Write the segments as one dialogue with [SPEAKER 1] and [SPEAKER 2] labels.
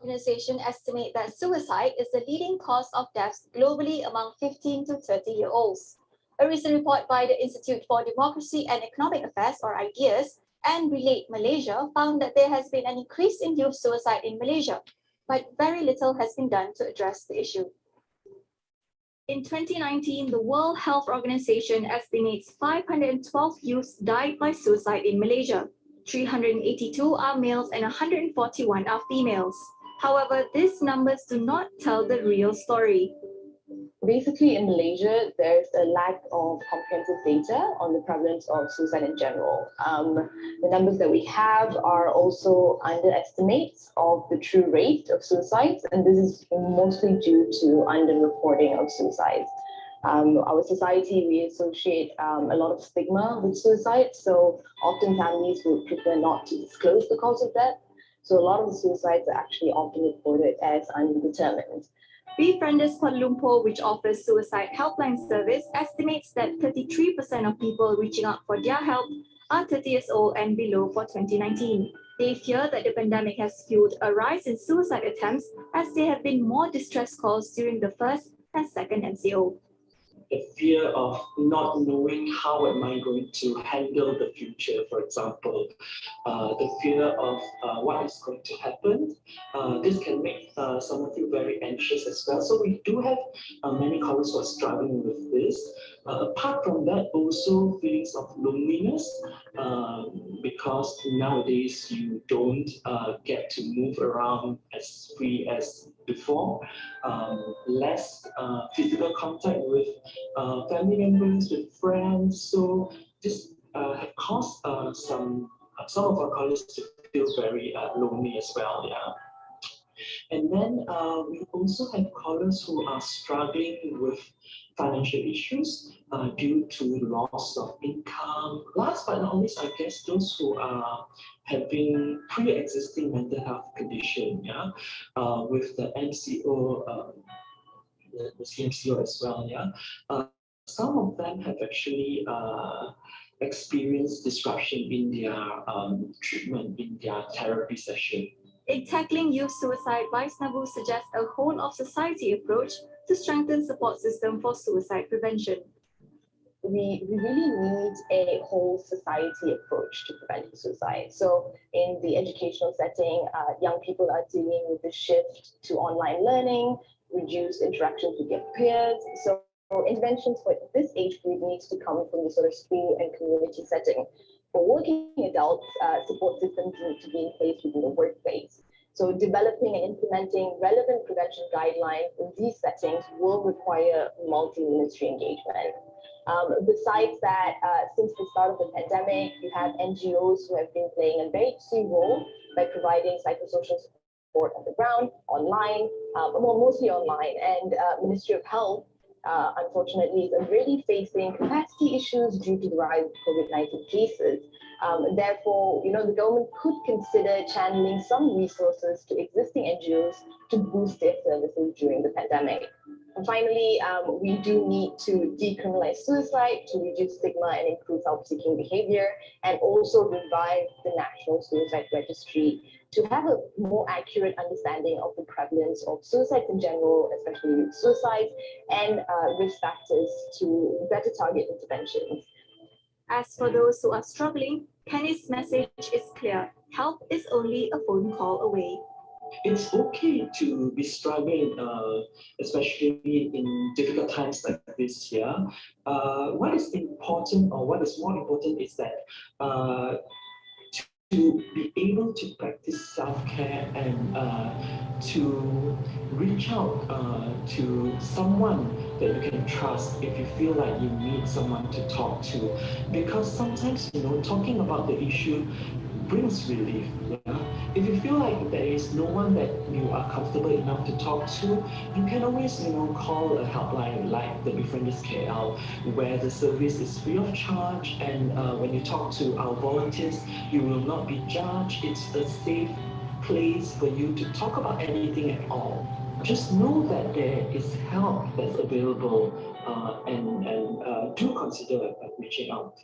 [SPEAKER 1] Organization estimate that suicide is the leading cause of deaths globally among 15 to 30-year-olds. A recent report by the Institute for Democracy and Economic Affairs, or IDEAS, and Relate Malaysia found that there has been an increase in youth suicide in Malaysia, but very little has been done to address the issue. In 2019, the World Health Organization estimates 512 youths died by suicide in Malaysia. 382 are males and 141 are females. However, these numbers do not tell the real story.
[SPEAKER 2] Basically, in Malaysia, there's a lack of comprehensive data on the prevalence of suicide in general. The numbers that we have are also underestimates of the true rate of suicides, and this is mostly due to underreporting of suicides. Our society, we associate a lot of stigma with suicide, so often families would prefer not to disclose the cause of death. So a lot of the suicides are actually often reported as undetermined.
[SPEAKER 1] Befrienders Kuala Lumpur, which offers suicide helpline service, estimates that 33% of people reaching out for their help are 30 years old and below for 2019. They fear that the pandemic has fueled a rise in suicide attempts as there have been more distress calls during the first and second MCO.
[SPEAKER 3] The fear of not knowing how am I going to handle the future, for example, the fear of what is going to happen. This can make someone feel very anxious as well. So we do have many callers who are struggling with this. Apart from that, also feelings of loneliness, because nowadays you don't get to move around as free as before. Less physical contact with family members, with friends. So this have caused some of our colleagues to feel very lonely as well. Yeah. And then we also have callers who are struggling with financial issues due to loss of income. Last but not least, I guess those who are having pre-existing mental health condition, yeah, with the MCO, the CMCO as well, yeah. Some of them have actually experienced disruption in their treatment, in their therapy session.
[SPEAKER 1] In tackling youth suicide, Vice Nabu suggests a whole-of-society approach to strengthen support system for suicide prevention.
[SPEAKER 2] We really need a whole society approach to preventing suicide. So in the educational setting, young people are dealing with the shift to online learning, reduced interactions with their peers. So interventions for this age group needs to come from the sort of school and community setting. For working adults, support systems need to be in place within the workplace. So developing and implementing relevant prevention guidelines in these settings will require multi-ministry engagement. Besides that, since the start of the pandemic, you have NGOs who have been playing a very key role by providing psychosocial support on the ground, online, well, mostly online, and Ministry of Health, unfortunately, is already facing capacity issues due to the rise of COVID-19 cases. Therefore, the government could consider channeling some resources to existing NGOs to boost their services during the pandemic. And finally, we do need to decriminalize suicide to reduce stigma and improve self-seeking behavior, and also revive the National Suicide Registry to have a more accurate understanding of the prevalence of suicides in general, especially suicides, and risk factors to better target interventions.
[SPEAKER 1] As for those who are struggling, Kenny's message is clear. Help is only a phone call away.
[SPEAKER 3] It's okay to be struggling, especially in difficult times like this year. What is important, or what is more important, is that to be able to practice self-care and to reach out to someone that you can trust if you feel like you need someone to talk to. Because sometimes, talking about the issue brings relief. Yeah? If you feel like there is no one that you are comfortable enough to talk to, you can always, call a helpline like the Befrienders KL, where the service is free of charge, and when you talk to our volunteers, you will not be judged. It's a safe place for you to talk about anything at all. Just know that there is help that's available, and do consider reaching out.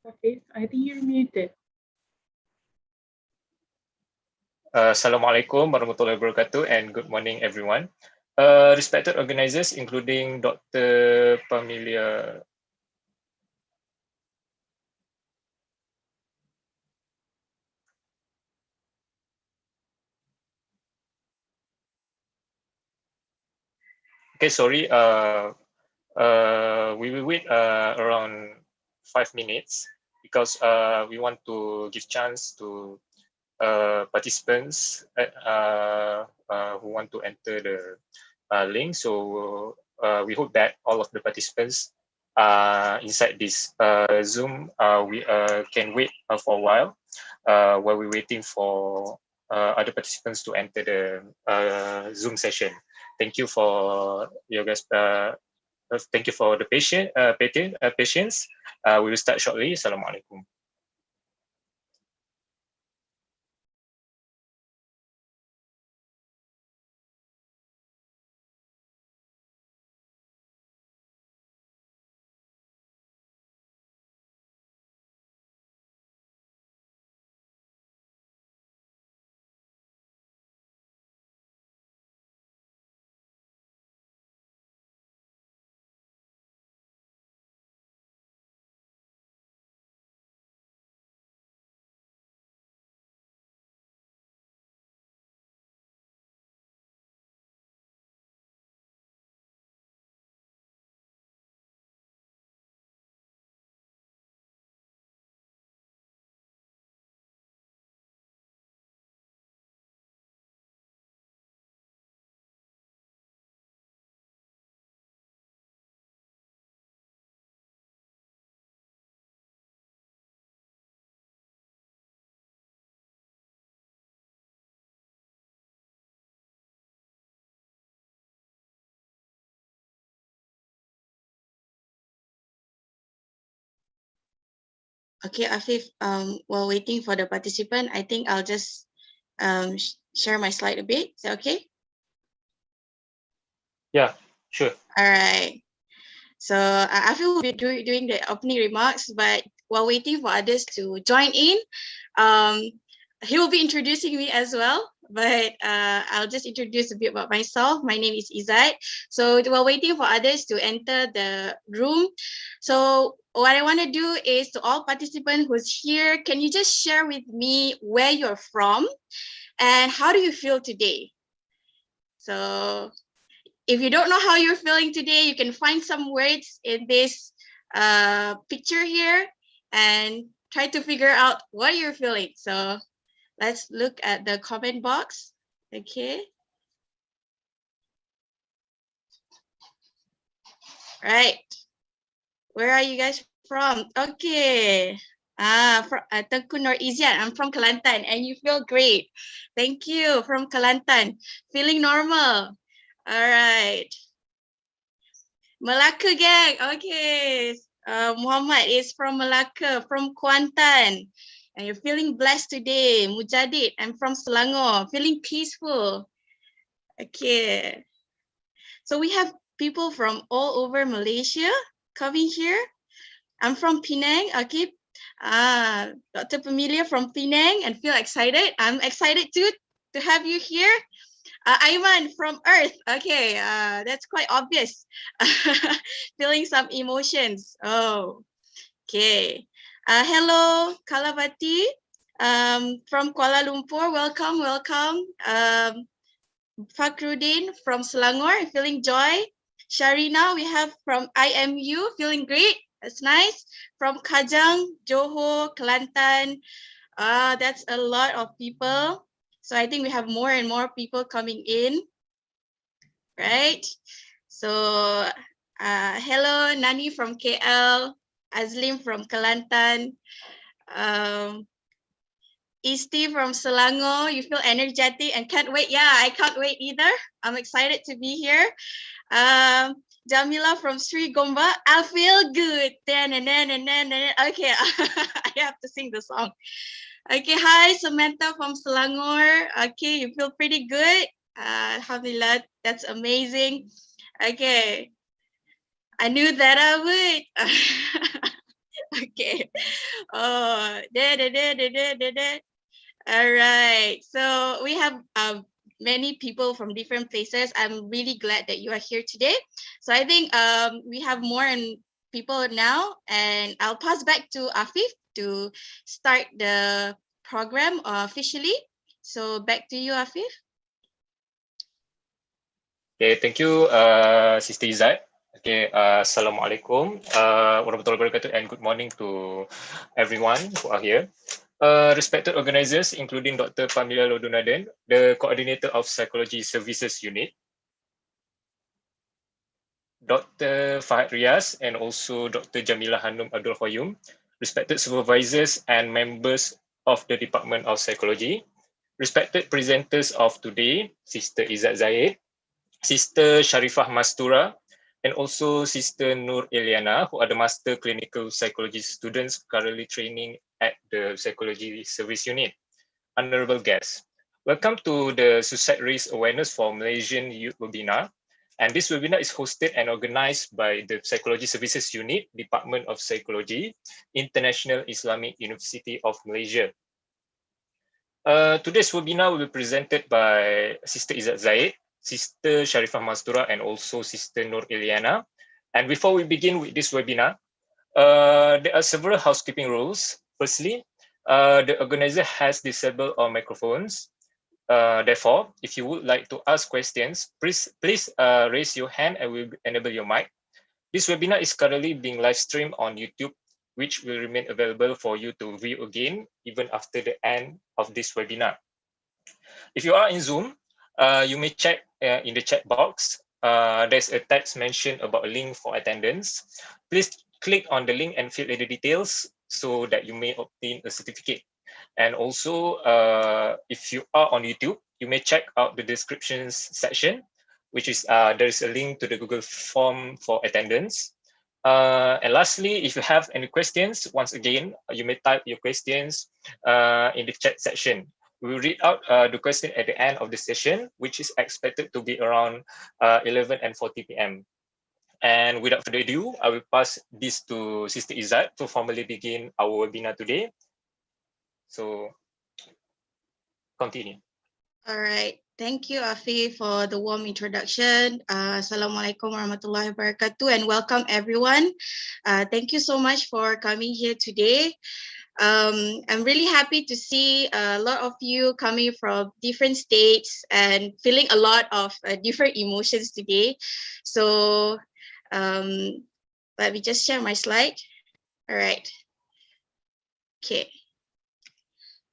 [SPEAKER 4] Hafiz, I think you're muted.
[SPEAKER 5] Assalamualaikum warahmatullahi wabarakatuh and good morning everyone. Respected organizers including Dr. Pamilia. Okay, sorry, we will wait around 5 minutes because we want to give chance to participants who want to enter the link. So we hope that all of the participants inside this Zoom, we can wait for a while we're waiting for other participants to enter the Zoom session. Thank you for your guys. Thank you for the patience. We will start shortly. Assalamualaikum.
[SPEAKER 6] Okay, Afif, while waiting for the participant, I think I'll just share my slide a bit. Is that okay?
[SPEAKER 5] Yeah, sure.
[SPEAKER 6] All right. So Afif will be doing the opening remarks, but while waiting for others to join in, he will be introducing me as well. But I'll just introduce a bit about myself. My name is Izzat. So while waiting for others to enter the room, so what I want to do is to all participants who's here, can you just share with me where you're from and how do you feel today? So if you don't know how you're feeling today, you can find some words in this picture here and try to figure out what you're feeling. So let's look at the comment box. Okay. Right. Where are you guys from? Okay. From Tengku Nur Izian. I'm from Kelantan and you feel great. Thank you. From Kelantan. Feeling normal. All right. Melaka gang. Okay. Muhammad is from Melaka, from Kuantan. And you're feeling blessed today. Mujadid, I'm from Selangor, feeling peaceful. Okay. So we have people from all over Malaysia coming here. I'm from Penang. Okay. Dr. Pamilia from Penang and feel excited. I'm excited too to have you here. Aiman from Earth. Okay, that's quite obvious. Feeling some emotions. Oh, okay. Hello, Kalavati from Kuala Lumpur. Welcome, welcome. Fakrudin from Selangor, feeling joy. Sharina, we have from IMU, feeling great. That's nice. From Kajang, Johor, Kelantan. That's a lot of people. So I think we have more and more people coming in, right? So hello, Nani from KL, Azlim from Kelantan, Isti from Selangor. You feel energetic and can't wait. Yeah, I can't wait either. I'm excited to be here. Jamila from Sri Gomba. I feel good. Okay, I have to sing the song. Okay, hi, Samantha from Selangor. Okay, you feel pretty good. Alhamdulillah, that's amazing. Okay, I knew that I would. Okay. Oh, all right. So we have many people from different places. I'm really glad that you are here today. So I think we have more and people now, and I'll pass back to Afif to start the program officially. So back to you, Afif.
[SPEAKER 5] Okay, thank you, Sister Izzat. Okay, Assalamualaikum warahmatullahi wabarakatuh, and good morning to everyone who are here. Respected organizers, including Dr. Pamela Lodunaden, the Coordinator of Psychology Services Unit, Dr. Fahad Riaz, and also Dr. Jamila Hanum Abdul Qayyum, respected supervisors and members of the Department of Psychology, respected presenters of today, Sister Izzat Zahid, Sister Sharifah Mastura, and also Sister Nur Eliana, who are the Master Clinical Psychology students currently training at the Psychology Service Unit. Honorable guests, welcome to the Suicide Risk Awareness for Malaysian Youth webinar. And this webinar is hosted and organized by the Psychology Services Unit, Department of Psychology, International Islamic University of Malaysia. Today's webinar will be presented by Sister Izzat Zahid, Sister Sharifah Mastura, and also Sister Nur Eliana. And before we begin with this webinar, there are several housekeeping rules. Firstly, the organizer has disabled all microphones. Therefore, if you would like to ask questions, please raise your hand and we'll enable your mic. This webinar is currently being live streamed on YouTube, which will remain available for you to view again, even after the end of this webinar. If you are in Zoom, you may check in the chat box. There's a text mentioned about a link for attendance. Please click on the link and fill in the details so that you may obtain a certificate. And also, if you are on YouTube, you may check out the descriptions section, which is there is a link to the Google form for attendance. And lastly, if you have any questions, once again, you may type your questions in the chat section. We will read out the question at the end of the session, which is expected to be around 11:40 p.m. And without further ado, I will pass this to Sister Izzat to formally begin our webinar today. So, continue.
[SPEAKER 6] All right. Thank you, Afi, for the warm introduction. Assalamualaikum warahmatullahi wabarakatuh, and welcome everyone. Thank you so much for coming here today. I'm really happy to see a lot of you coming from different states and feeling a lot of different emotions today. So let me just share my slide. All right. Okay.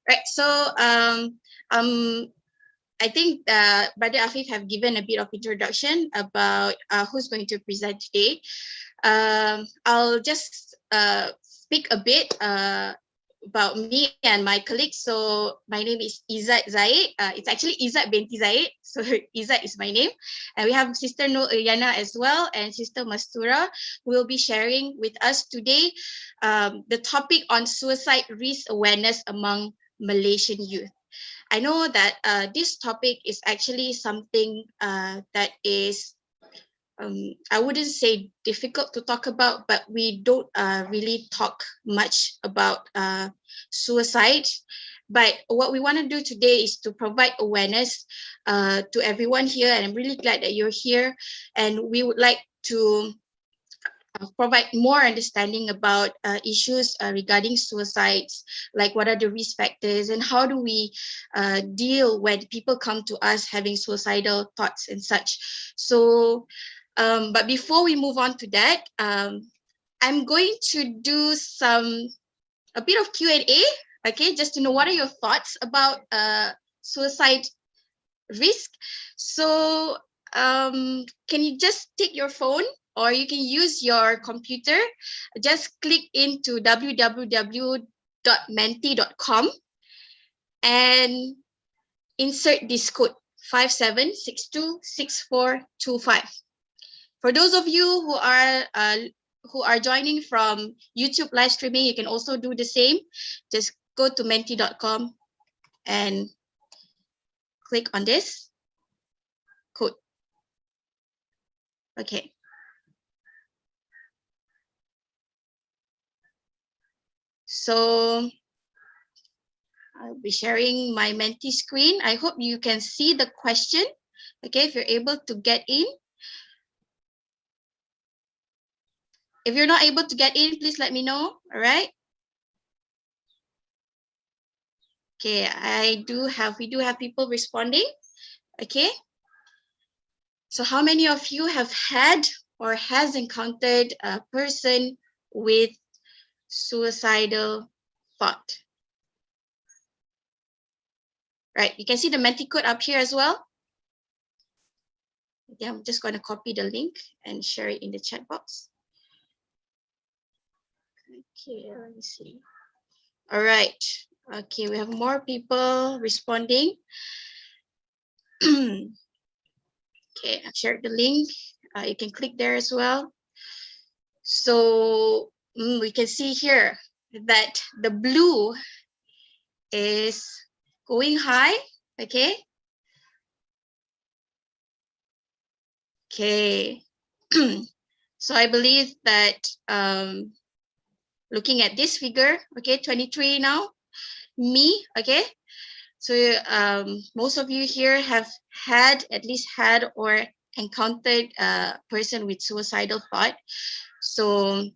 [SPEAKER 6] Right. So I think Brother Afif have given a bit of introduction about who's going to present today. I'll just speak a bit about me and my colleagues. So my name is Izzat Zahid. It's actually Izzat binti Zahid. So Izzat is my name. And we have Sister Nur Eliana as well, and Sister Mastura who will be sharing with us today the topic on suicide risk awareness among Malaysian youth. I know that this topic is actually something that is, I wouldn't say difficult to talk about, but we don't really talk much about suicide. But what we want to do today is to provide awareness to everyone here, and I'm really glad that you're here. And we would like to provide more understanding about issues regarding suicides, like what are the risk factors and how do we deal when people come to us having suicidal thoughts and such. So But before we move on to that, I'm going to do a bit of Q&A, okay, just to know what are your thoughts about suicide risk. So can you just take your phone or you can use your computer, just click into www.menti.com and insert this code 57626425. For those of you who are joining from YouTube live streaming, you can also do the same. Just go to menti.com and click on this code. Okay. So I'll be sharing my Menti screen. I hope you can see the question. Okay, if you're able to get in. If you're not able to get in, please let me know. All right. Okay, we do have people responding. Okay. So how many of you have had or has encountered a person with suicidal thought? Right, you can see the Menti code up here as well. Okay, I'm just going to copy the link and share it in the chat box. Okay, let me see. All right. Okay, we have more people responding. Okay, I shared the link. You can click there as well. So we can see here that the blue is going high. Okay. Okay. So I believe that looking at this figure, okay, 23 now, me, okay. So most of you here have at least had or encountered a person with suicidal thought. So,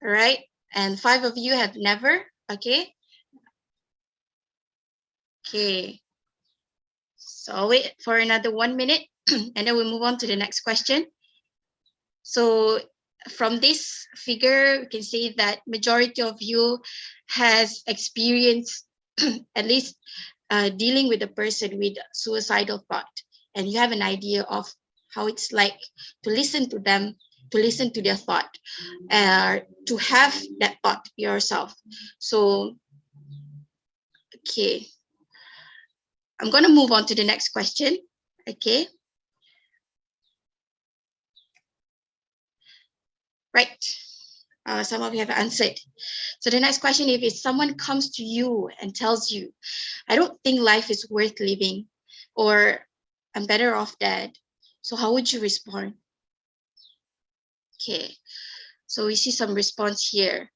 [SPEAKER 6] all right, and 5 of you have never, okay. Okay, so I'll wait for another 1 minute and then we'll move on to the next question. So from this figure, we can see that majority of you has experienced at least dealing with a person with suicidal thought, and you have an idea of how it's like to listen to them, to listen to their thought, to have that thought yourself. So, okay, I'm going to move on to the next question. Okay. Right. Some of you have answered. So the next question, if someone comes to you and tells you, I don't think life is worth living, or I'm better off dead. So how would you respond? Okay. So we see some response here.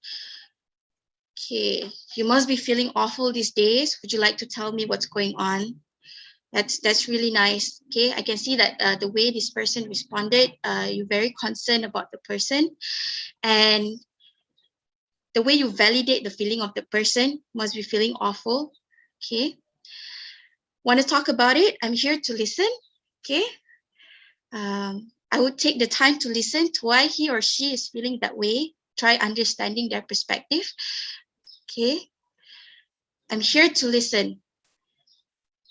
[SPEAKER 6] Okay. You must be feeling awful these days. Would you like to tell me what's going on? That's really nice. Okay, I can see that the way this person responded, you're very concerned about the person, and the way you validate the feeling of the person must be feeling awful. Okay, want to talk about it? I'm here to listen. Okay, I would take the time to listen to why he or she is feeling that way. Try understanding their perspective. Okay, I'm here to listen.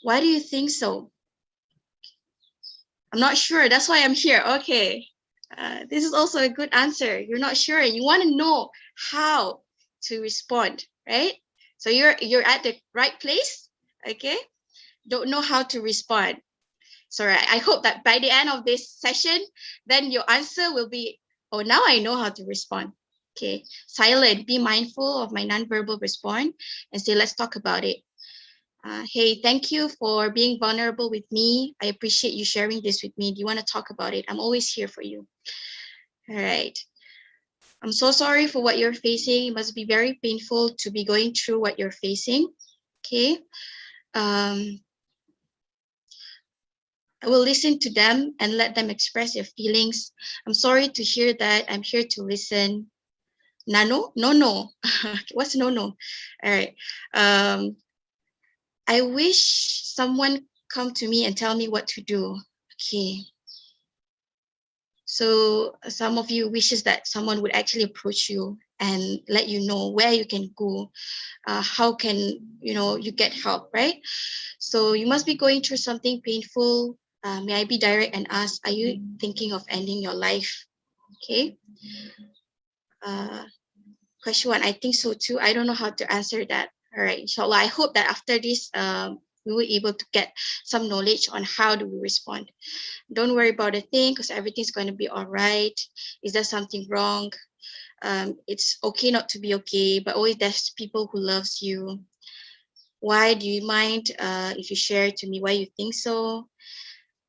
[SPEAKER 6] Why do you think so? I'm not sure. That's why I'm here. Okay. This is also a good answer. You're not sure. You want to know how to respond, right? So you're at the right place. Okay. Don't know how to respond. So I hope that by the end of this session, then your answer will be, oh, now I know how to respond. Okay. Silent. Be mindful of my nonverbal response and say, let's talk about it. Hey, thank you for being vulnerable with me. I appreciate you sharing this with me. Do you want to talk about it? I'm always here for you. All right. I'm so sorry for what you're facing. It must be very painful to be going through what you're facing. Okay. I will listen to them and let them express their feelings. I'm sorry to hear that. I'm here to listen. Nano? No. What's no? All right. I wish someone come to me and tell me what to do. Okay. So some of you wishes that someone would actually approach you and let you know where you can go, how can you get help, right? So you must be going through something painful. May I be direct and ask, are you thinking of ending your life? Okay. Question one, I think so too. I don't know how to answer that. All right, inshallah, I hope that after this, we were able to get some knowledge on how do we respond. Don't worry about a thing because everything's going to be all right. Is there something wrong? It's okay not to be okay, but always there's people who loves you. Why do you mind if you share to me why you think so?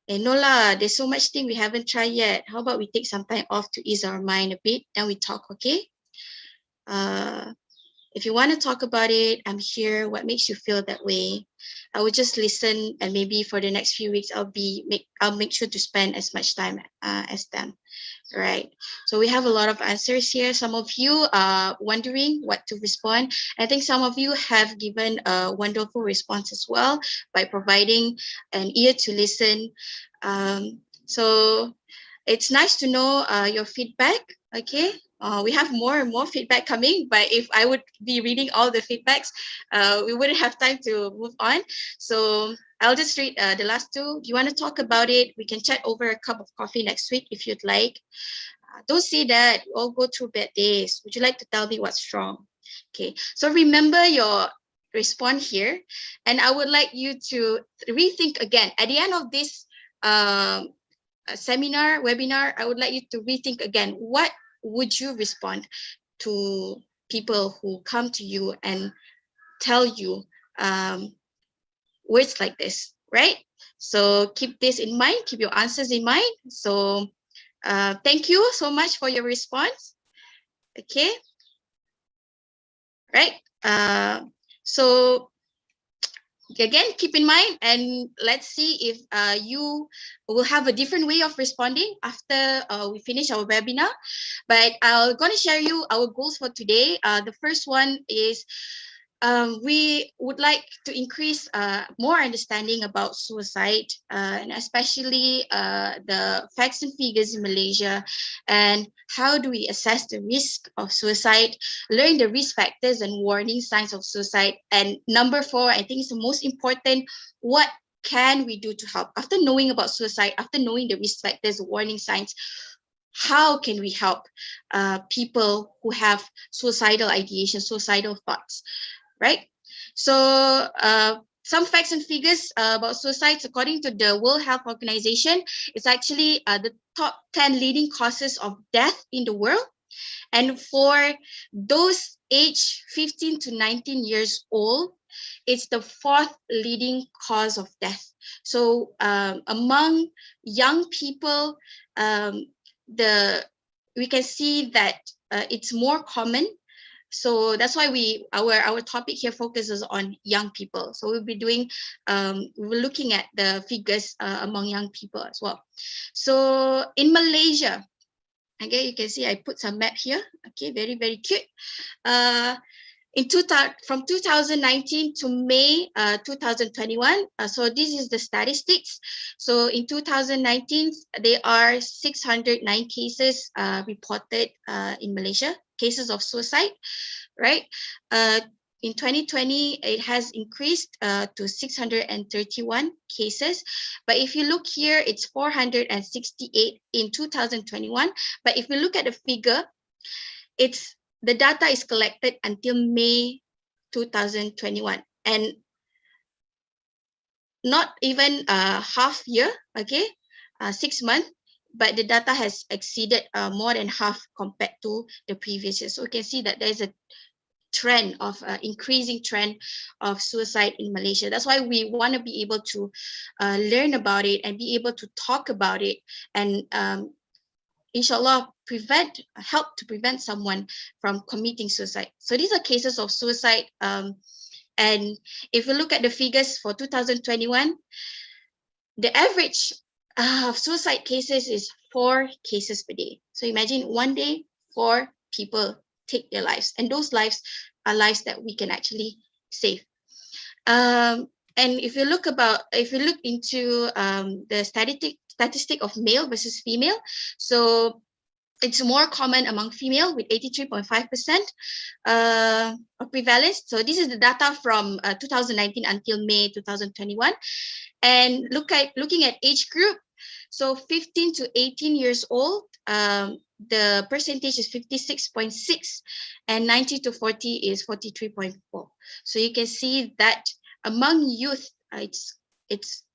[SPEAKER 6] And no lah, there's so much thing we haven't tried yet. How about we take some time off to ease our mind a bit, then we talk, okay? If you want to talk about it, I'm here. What makes you feel that way? I will just listen, and maybe for the next few weeks, I'll make sure to spend as much time as them. Right. So we have a lot of answers here. Some of you are wondering what to respond. I think some of you have given a wonderful response as well by providing an ear to listen. So it's nice to know your feedback. Okay. We have more and more feedback coming, but if I would be reading all the feedbacks, we wouldn't have time to move on. So I'll just read the last two. Do you want to talk about it? We can chat over a cup of coffee next week if you'd like. Don't say that. We all go through bad days. Would you like to tell me what's wrong? Okay. So remember your response here, and I would like you to rethink again. At the end of this webinar, I would like you to rethink again. What would you respond to people who come to you and tell you words like this, right? So keep this in mind, keep your answers in mind. So thank you so much for your response. Okay, right? So again, keep in mind, and let's see if you will have a different way of responding after we finish our webinar. But I'm going to share you our goals for today. The first one is we would like to increase more understanding about suicide, and especially the facts and figures in Malaysia, and how do we assess the risk of suicide, learn the risk factors and warning signs of suicide. And number 4, I think is the most important, what can we do to help? After knowing about suicide, after knowing the risk factors, warning signs, how can we help people who have suicidal ideation, suicidal thoughts? Right? So some facts and figures about suicides, according to the World Health Organization, it's actually the top 10 leading causes of death in the world. And for those aged 15 to 19 years old, it's the 4th leading cause of death. So among young people, we can see that it's more common. So that's why our topic here focuses on young people. So we'll be doing, we're looking at the figures among young people as well. So in Malaysia, okay, you can see I put some map here. Okay, very, very cute. From 2019 to May 2021, so this is the statistics. So in 2019, there are 609 cases reported in Malaysia, cases of suicide, right? In 2020, it has increased to 631 cases. But if you look here, it's 468 in 2021. But if we look at the figure, the data is collected until May 2021, and not even half year, okay, 6 months, but the data has exceeded more than half compared to the previous year. So we can see that there's a trend of increasing trend of suicide in Malaysia. That's why we want to be able to learn about it and be able to talk about it, and inshallah help to prevent someone from committing suicide. So these are cases of suicide, and if we look at the figures for 2021, the average of suicide cases is 4 cases per day. So imagine one day 4 people take their lives, and those lives are lives that we can actually save. And if you look into the statistic of male versus female, so it's more common among female with 83.5% of prevalence. So this is the data from 2019 until May 2021. And looking at age group, so 15 to 18 years old, the percentage is 56.6, and 90 to 40 is 43.4. So you can see that among youth, it's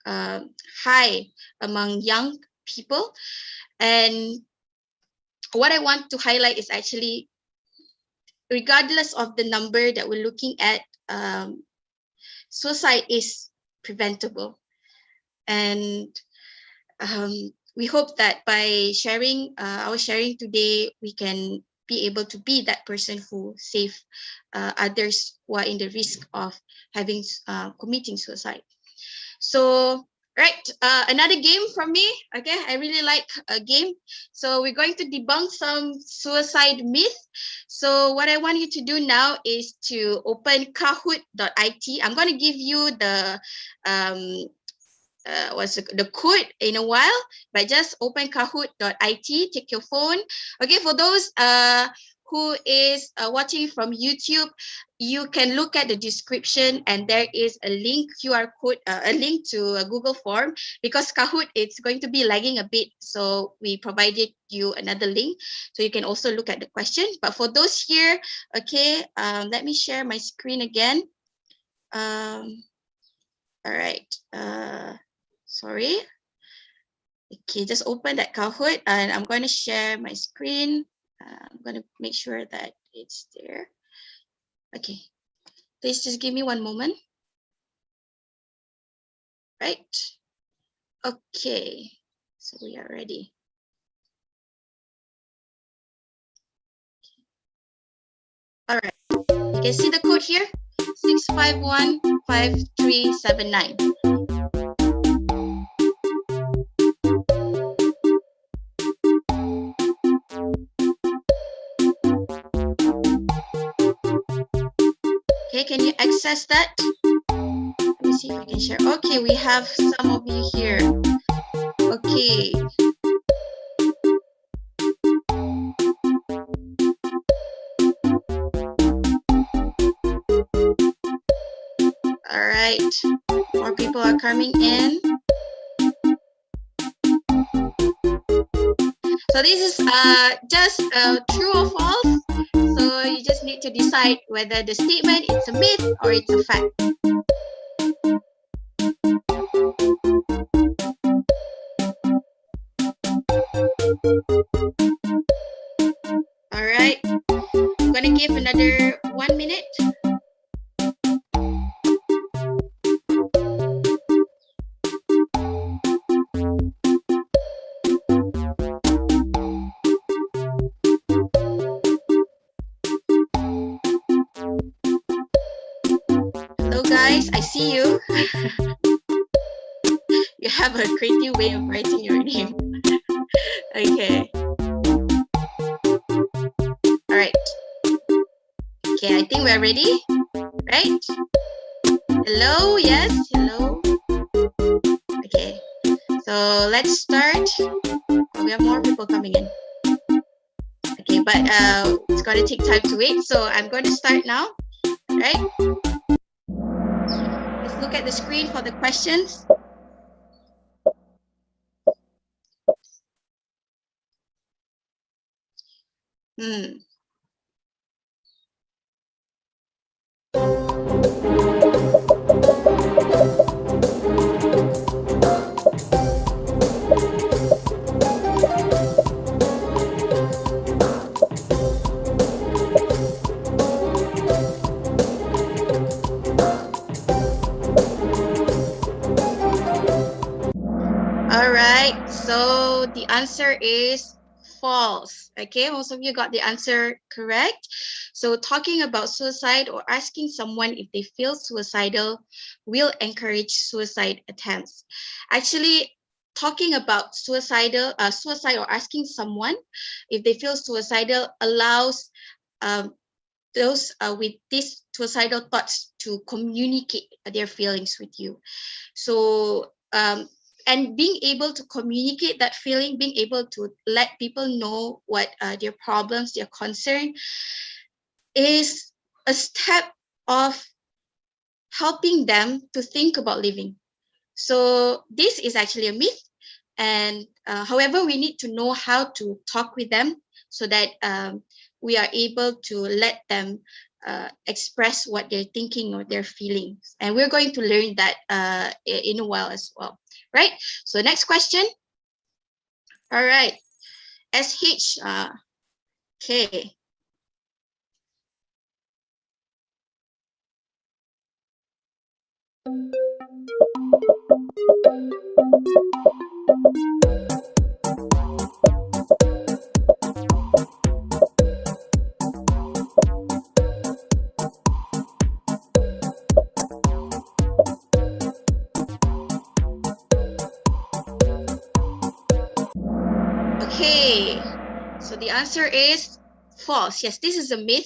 [SPEAKER 6] high among young people. And what I want to highlight is actually, regardless of the number that we're looking at, suicide is preventable. And we hope that by sharing our sharing today, we can be able to be that person who save others who are in the risk of having committing suicide. So, right, another game from me. Okay, I really like a game. So we're going to debunk some suicide myth. So what I want you to do now is to open Kahoot.it. I'm going to give you the the code in a while, but just open Kahoot.it, take your phone. Okay, for those who is watching from YouTube, you can look at the description, and there is a link, QR code, a link to a Google form, because Kahoot, it's going to be lagging a bit, so we provided you another link, so you can also look at the question. But for those here, okay, let me share my screen again. All right. Sorry. Okay, just open that Kahoot, and I'm going to share my screen. I'm going to make sure that it's there. Okay, please just give me one moment. Right. Okay, so we are ready. All right, you can see the code here, 6515379. Okay, can you access that? Let me see if I can share. Okay, we have some of you here. Okay. All right, more people are coming in. So this is just true or false. So you just need to decide whether the statement is a myth or it's a fact. All right, I'm gonna give another 1 minute. Hello guys, I see you. You have a creative way of writing your name. Okay. All right. Okay, I think we're ready, right? Hello, yes, hello. Okay, so let's start. Oh, we have more people coming in. Okay, but it's going to take time to wait, so I'm going to start now, right? Let's look at the screen for the questions. All right, so the answer is false. Okay, most of you got the answer correct. So talking about suicide or asking someone if they feel suicidal will encourage suicide attempts. Actually, talking about suicide or asking someone if they feel suicidal allows those with these suicidal thoughts to communicate their feelings with you. So and being able to communicate that feeling, being able to let people know what their problems, their concern, is a step of helping them to think about living. So this is actually a myth. And however, we need to know how to talk with them so that we are able to let them express what they're thinking or their feelings. And we're going to learn that in a while as well, right? So next question. All right, SH, okay. Okay, so the answer is false. Yes, this is a myth.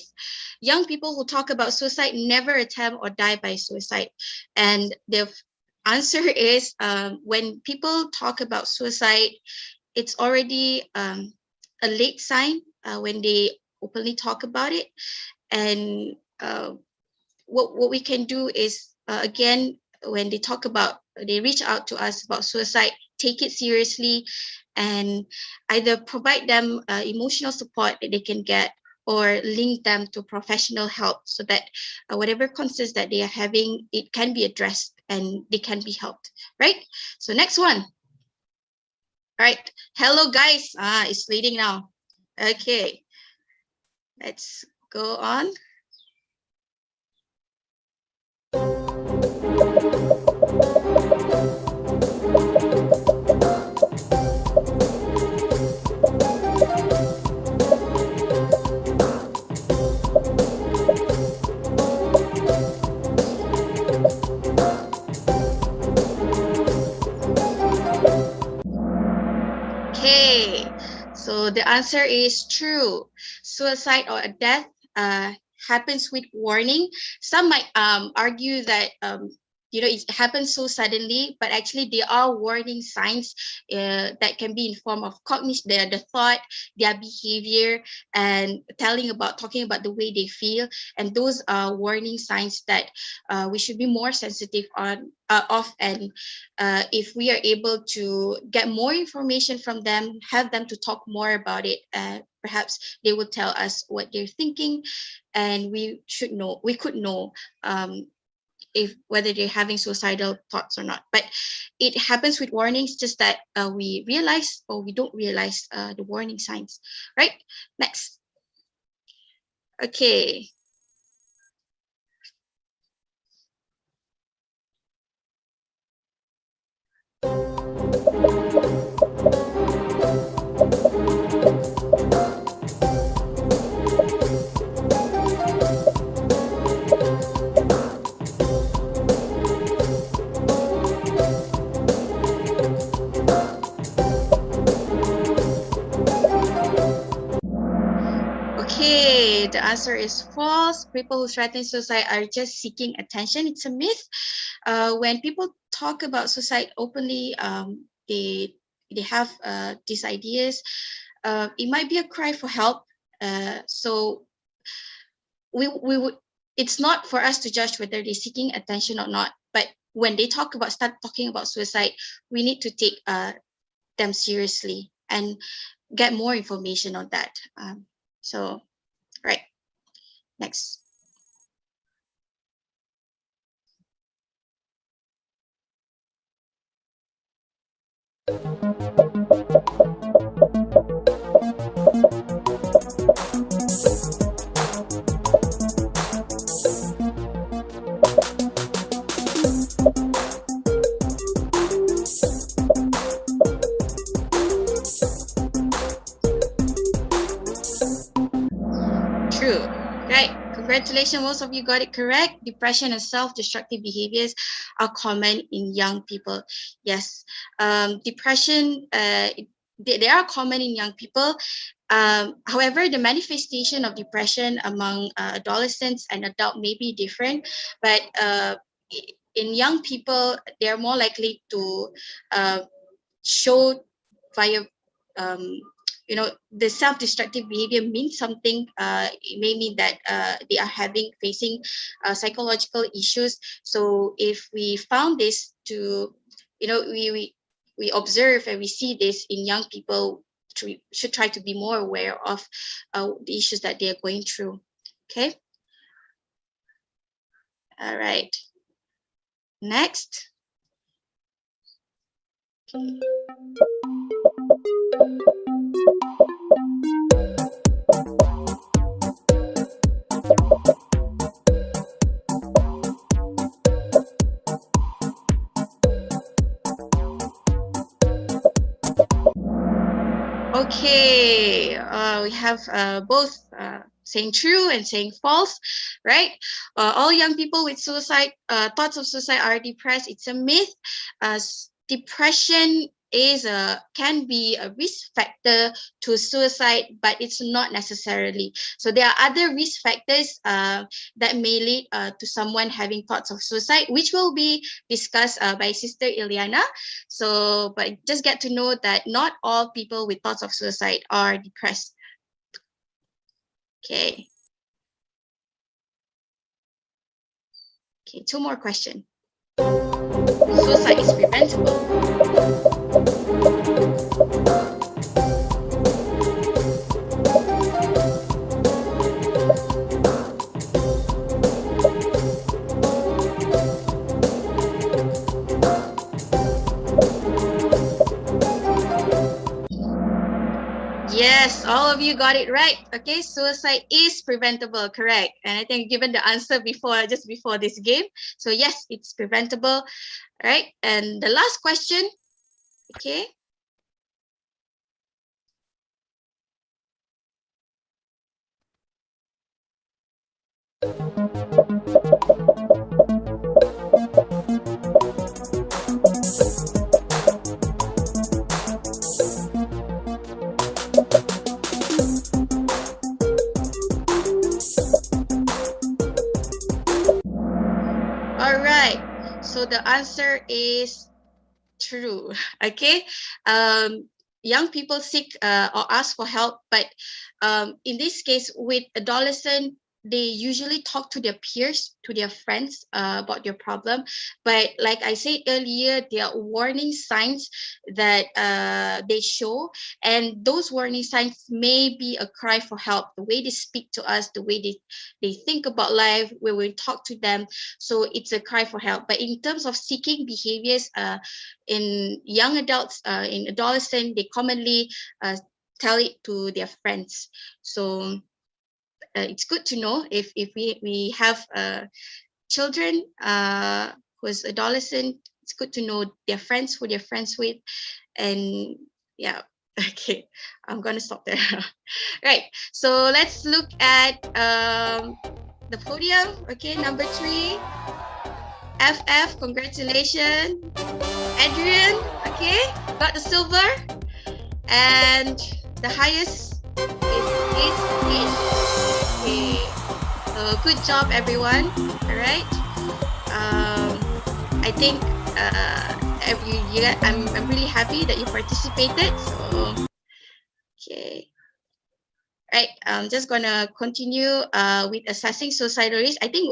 [SPEAKER 6] Young people who talk about suicide never attempt or die by suicide. And the answer is when people talk about suicide, it's already a late sign when they openly talk about it. And what we can do is, again, when they reach out to us about suicide, take it seriously and either provide them emotional support that they can get or link them to professional help so that whatever concerns that they are having, it can be addressed and they can be helped, right? So next one. All right, hello guys, it's leading now. Okay, let's go on. Okay, so the answer is true. Suicide or death happens with warning. Some might argue that it happens so suddenly, but actually there are warning signs that can be in form of cognition, the thought, their behavior, and talking about the way they feel. And those are warning signs that we should be more sensitive of. And if we are able to get more information from them, have them to talk more about it, perhaps they will tell us what they're thinking, and we could know if whether they're having suicidal thoughts or not. But it happens with warnings, just that we realize or we don't realize the warning signs, right? Next. Okay. Okay, the answer is false. People who threaten suicide are just seeking attention. It's a myth. When people talk about suicide openly, they have these ideas. It might be a cry for help. So we would. It's not for us to judge whether they're seeking attention or not. But when they start talking about suicide, we need to take them seriously and get more information on that. So, right, next. True, right? Congratulations, most of you got it correct. Depression and self-destructive behaviors are common in young people. Yes, depression, they are common in young people. However, the manifestation of depression among adolescents and adults may be different, but in young people, they're more likely to show via, the self-destructive behavior means something. It may mean that they are facing psychological issues. So if we found this to, we observe and we see this in young people, we should try to be more aware of the issues that they are going through. Okay. All right. Next. Okay, we have both saying true and saying false, right? All young people with suicide, thoughts of suicide are depressed. It's a myth. Depression can be a risk factor to suicide, but it's not necessarily. So there are other risk factors that may lead to someone having thoughts of suicide, which will be discussed by Sister Ileana. So, but just get to know that not all people with thoughts of suicide are depressed. Okay. Okay, 2 more questions. Suicide is preventable. Yes, all of you got it right. Okay, suicide is preventable, correct. And I think given the answer just before this game. So yes, it's preventable, right? And the last question, okay. All right, so the answer is true. Okay, young people seek or ask for help, but in this case with adolescent, they usually talk to their peers, to their friends about their problem. But like I said earlier, there are warning signs that they show, and those warning signs may be a cry for help. The way they speak to us, the way they think about life, when we talk to them. So it's a cry for help. But in terms of seeking behaviors, in young adults, in adolescent, they commonly tell it to their friends. So it's good to know if we have children who's adolescent. It's good to know their friends, who they're friends with, and yeah. Okay, I'm gonna stop there. Right, so let's look at the podium. Okay, number 3, FF, congratulations. Adrian, okay, got the silver, and the highest is okay. So good job, everyone. All right. I think I'm really happy that you participated. So okay. Right. I'm just gonna continue with assessing suicidal risk. I think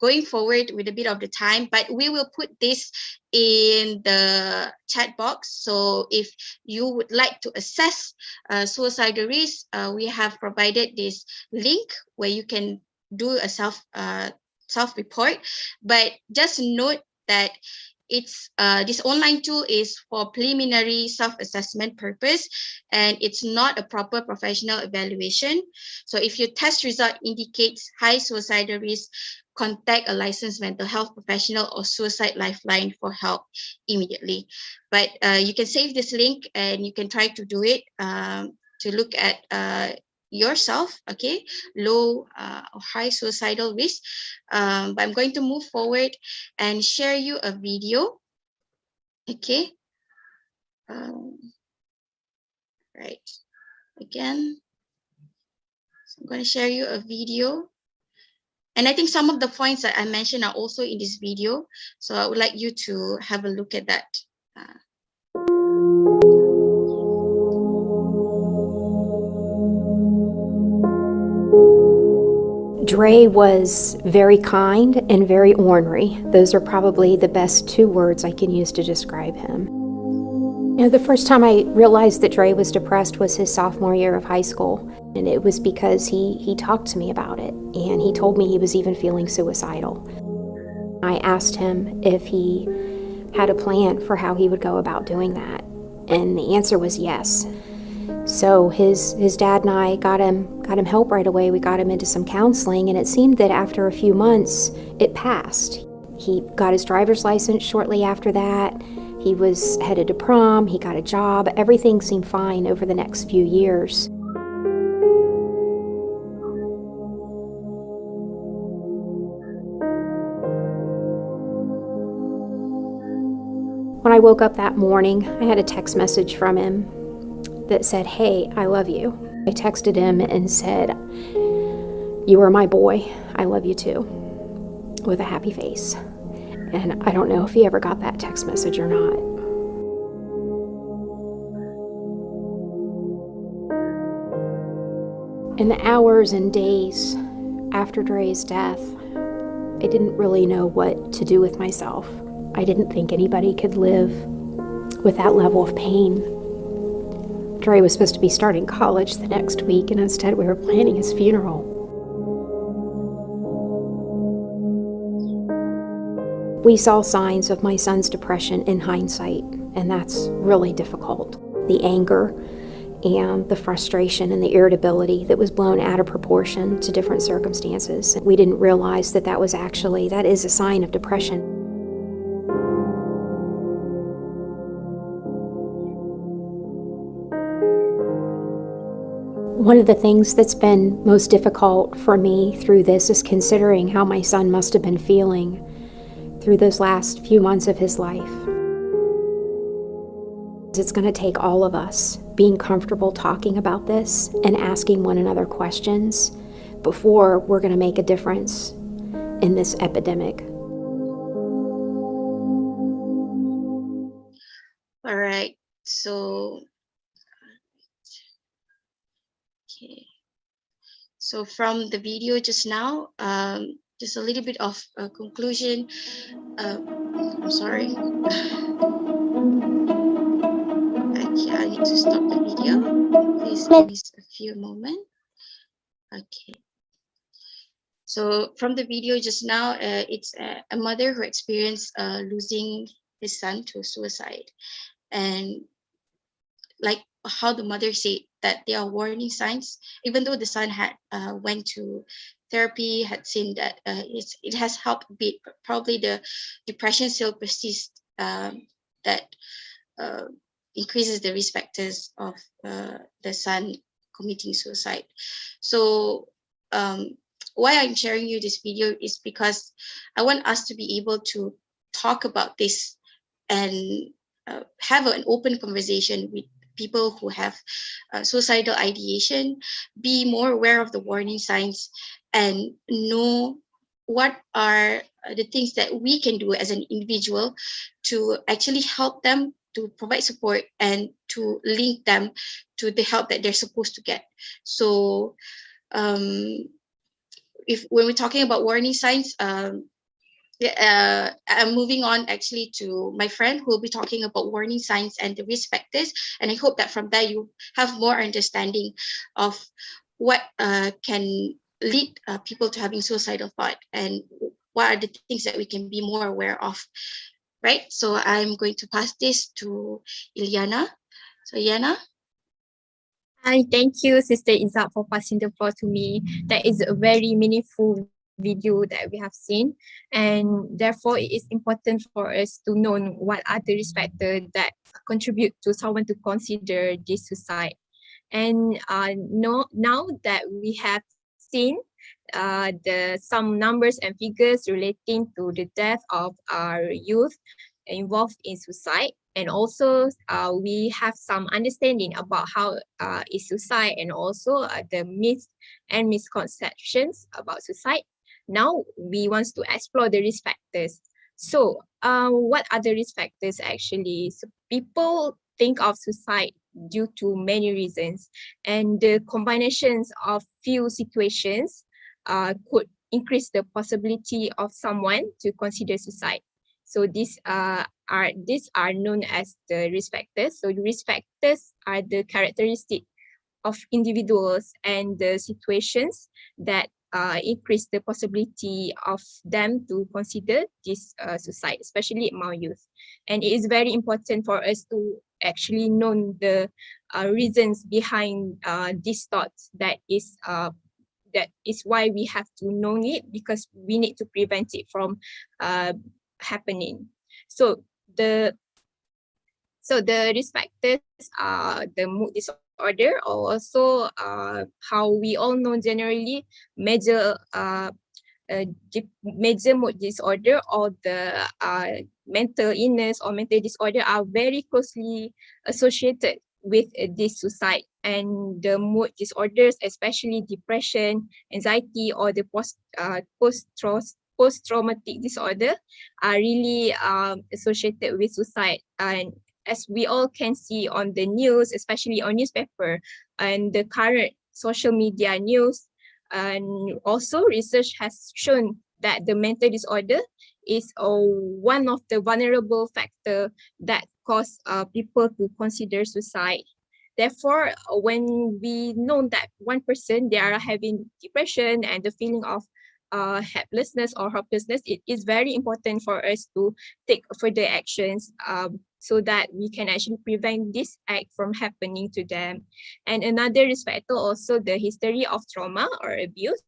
[SPEAKER 6] going forward with a bit of the time, but we will put this in the chat box. So if you would like to assess suicidal risk, we have provided this link where you can do a self-report. But just note that it's this online tool is for preliminary self-assessment purpose, and it's not a proper professional evaluation. So if your test result indicates high suicidal risk, contact a licensed mental health professional or suicide lifeline for help immediately. But you can save this link and you can try to do it to look at yourself, okay, low or high suicidal risk. But I'm going to move forward and share you a video, okay. Right. again. So I'm going to share you a video. And I think some of the points that I mentioned are also in this video. So I would like you to have a look at that.
[SPEAKER 7] Dre was very kind and very ornery. Those are probably the best two words I can use to describe him. You know, the first time I realized that Dre was depressed was his sophomore year of high school. And it was because he talked to me about it. And he told me he was even feeling suicidal. I asked him if he had a plan for how he would go about doing that. And the answer was yes. So his dad and I got him help right away. We got him into some counseling, and it seemed that after a few months, it passed. He got his driver's license shortly after that. He was headed to prom, he got a job. Everything seemed fine over the next few years. When I woke up that morning, I had a text message from him that said, "Hey, I love you." I texted him and said, "You are my boy. I love you too," with a happy face. And I don't know if he ever got that text message or not. In the hours and days after Dre's death, I didn't really know what to do with myself. I didn't think anybody could live with that level of pain. Dre was supposed to be starting college the next week, and instead we were planning his funeral. We saw signs of my son's depression in hindsight, and that's really difficult. The anger and the frustration and the irritability that was blown out of proportion to different circumstances. We didn't realize that that is a sign of depression. One of the things that's been most difficult for me through this is considering how my son must have been feeling through those last few months of his life. It's going to take all of us being comfortable talking about this and asking one another questions before we're going to make a difference in this epidemic.
[SPEAKER 6] All right, so okay. So from the video just now, just a little bit of a conclusion. I'm sorry. Okay, I need to stop the video. Please give me a few moments. Okay. So from the video just now, it's a mother who experienced losing his son to suicide. And like how the mother said that there are warning signs, even though the son had went to therapy, had seen that it has helped a bit, but probably the depression still persists, that increases the risk factors of the son committing suicide. So why I'm sharing you this video is because I want us to be able to talk about this and have an open conversation with people who have suicidal ideation, be more aware of the warning signs, and know what are the things that we can do as an individual to actually help them, to provide support, and to link them to the help that they're supposed to get. So when we're talking about warning signs, I'm moving on actually to my friend who will be talking about warning signs and the risk factors. And I hope that from there you have more understanding of what can lead people to having suicidal thought and what are the things that we can be more aware of, right? So I'm going to pass this to Ilyana. So Ilyana.
[SPEAKER 8] Hi, thank you, Sister Izzat, for passing the floor to me. That is a very meaningful video that we have seen, and therefore it is important for us to know what are the risk factors that contribute to someone to consider this suicide. And now that we have seen some numbers and figures relating to the death of our youth involved in suicide, And also we have some understanding about how is suicide, and also the myths and misconceptions about suicide. Now we want to explore the risk factors. So what are the risk factors actually? So people think of suicide due to many reasons, and the combinations of few situations could increase the possibility of someone to consider suicide. So these are known as the risk factors. So the risk factors are the characteristic of individuals and the situations that increase the possibility of them to consider this suicide, especially among youth. And it is very important for us to actually know the reasons behind these thoughts. That is why we have to know it, because we need to prevent it from happening. So the risk factors are the mood disorder, or also how we all know generally major mood disorder or the mental illness or mental disorder are very closely associated with this suicide. And the mood disorders, especially depression, anxiety, or the post-traumatic disorder, are really associated with suicide. And as we all can see on the news, especially on newspaper and the current social media news, and also research has shown that the mental disorder is one of the vulnerable factor that cause people to consider suicide. Therefore, when we know that one person, they are having depression and the feeling of helplessness or hopelessness, it is very important for us to take further actions so that we can actually prevent this act from happening to them. And another risk factor also the history of trauma or abuse.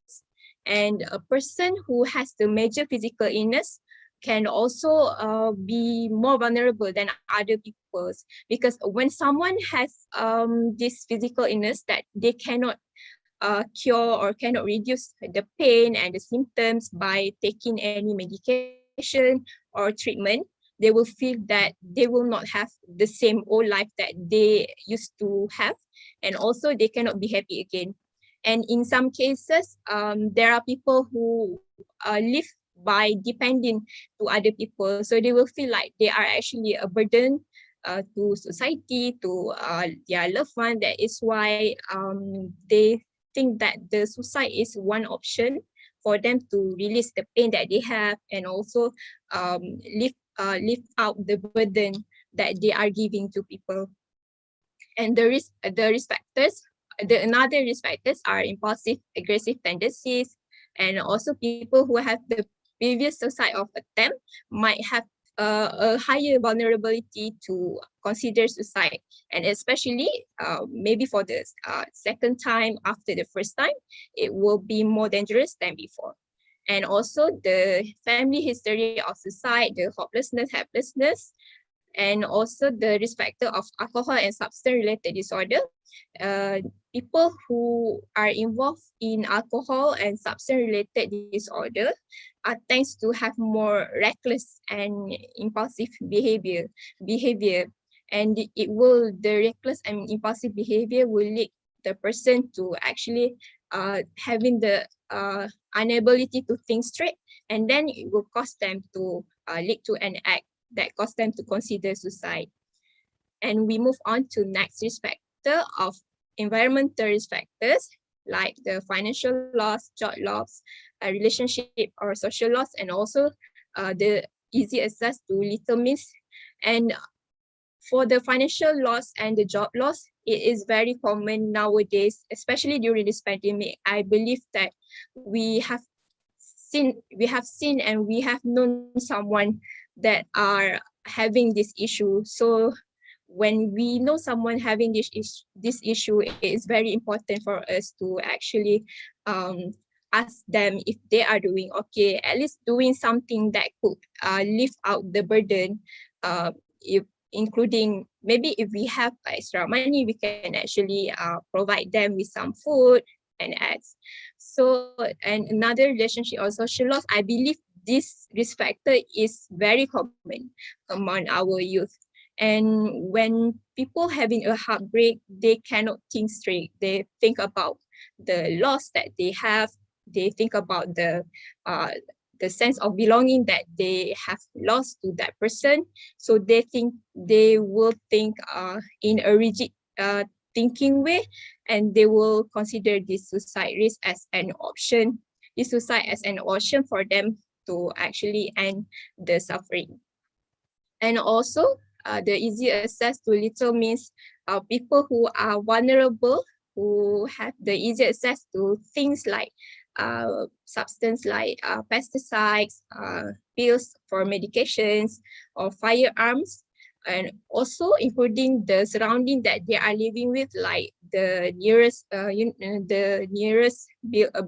[SPEAKER 8] And a person who has the major physical illness can also be more vulnerable than other people, because when someone has this physical illness that they cannot cure or cannot reduce the pain and the symptoms by taking any medication or treatment, they will feel that they will not have the same old life that they used to have, and also they cannot be happy again. And in some cases, there are people who live by depending to other people, so they will feel like they are actually a burden to society, to their loved one. That is why they think that the suicide is one option for them to release the pain that they have, and also lift out the burden that they are giving to people. And the risk factors, another risk factors are impulsive aggressive tendencies, and also people who have the previous suicide of attempt might have a higher vulnerability to consider suicide, and especially maybe for the second time after the first time, it will be more dangerous than before. And also the family history of suicide, the hopelessness, helplessness, and also the risk factor of alcohol and substance-related disorder. People who are involved in alcohol and substance-related disorder tends to have more reckless and impulsive behavior. And the reckless and impulsive behavior will lead the person to actually having the inability to think straight, and then it will cause them to lead to an act that cause them to consider suicide. And we move on to next risk factor of environmental risk factors, like the financial loss, job loss, relationship or social loss, and also the easy access to little means. And for the financial loss and the job loss, it is very common nowadays, especially during this pandemic. I believe that we have seen and we have known someone that are having this issue. So when we know someone having this issue, it is very important for us to actually ask them if they are doing okay, at least doing something that could lift out the burden, including maybe if we have extra money, we can actually provide them with some food and ads. So, and another relationship or social loss, I believe this risk factor is very common among our youth. And when people having a heartbreak, they cannot think straight. They think about the loss that they have. They think about the sense of belonging that they have lost to that person. So they will think in a rigid thinking way, and they will consider this suicide risk as an option, this suicide as an option for them to actually end the suffering. And also, the easy access to little means people who are vulnerable, who have the easy access to things like substance like pesticides, pills for medications, or firearms, and also including the surrounding that they are living with, like the nearest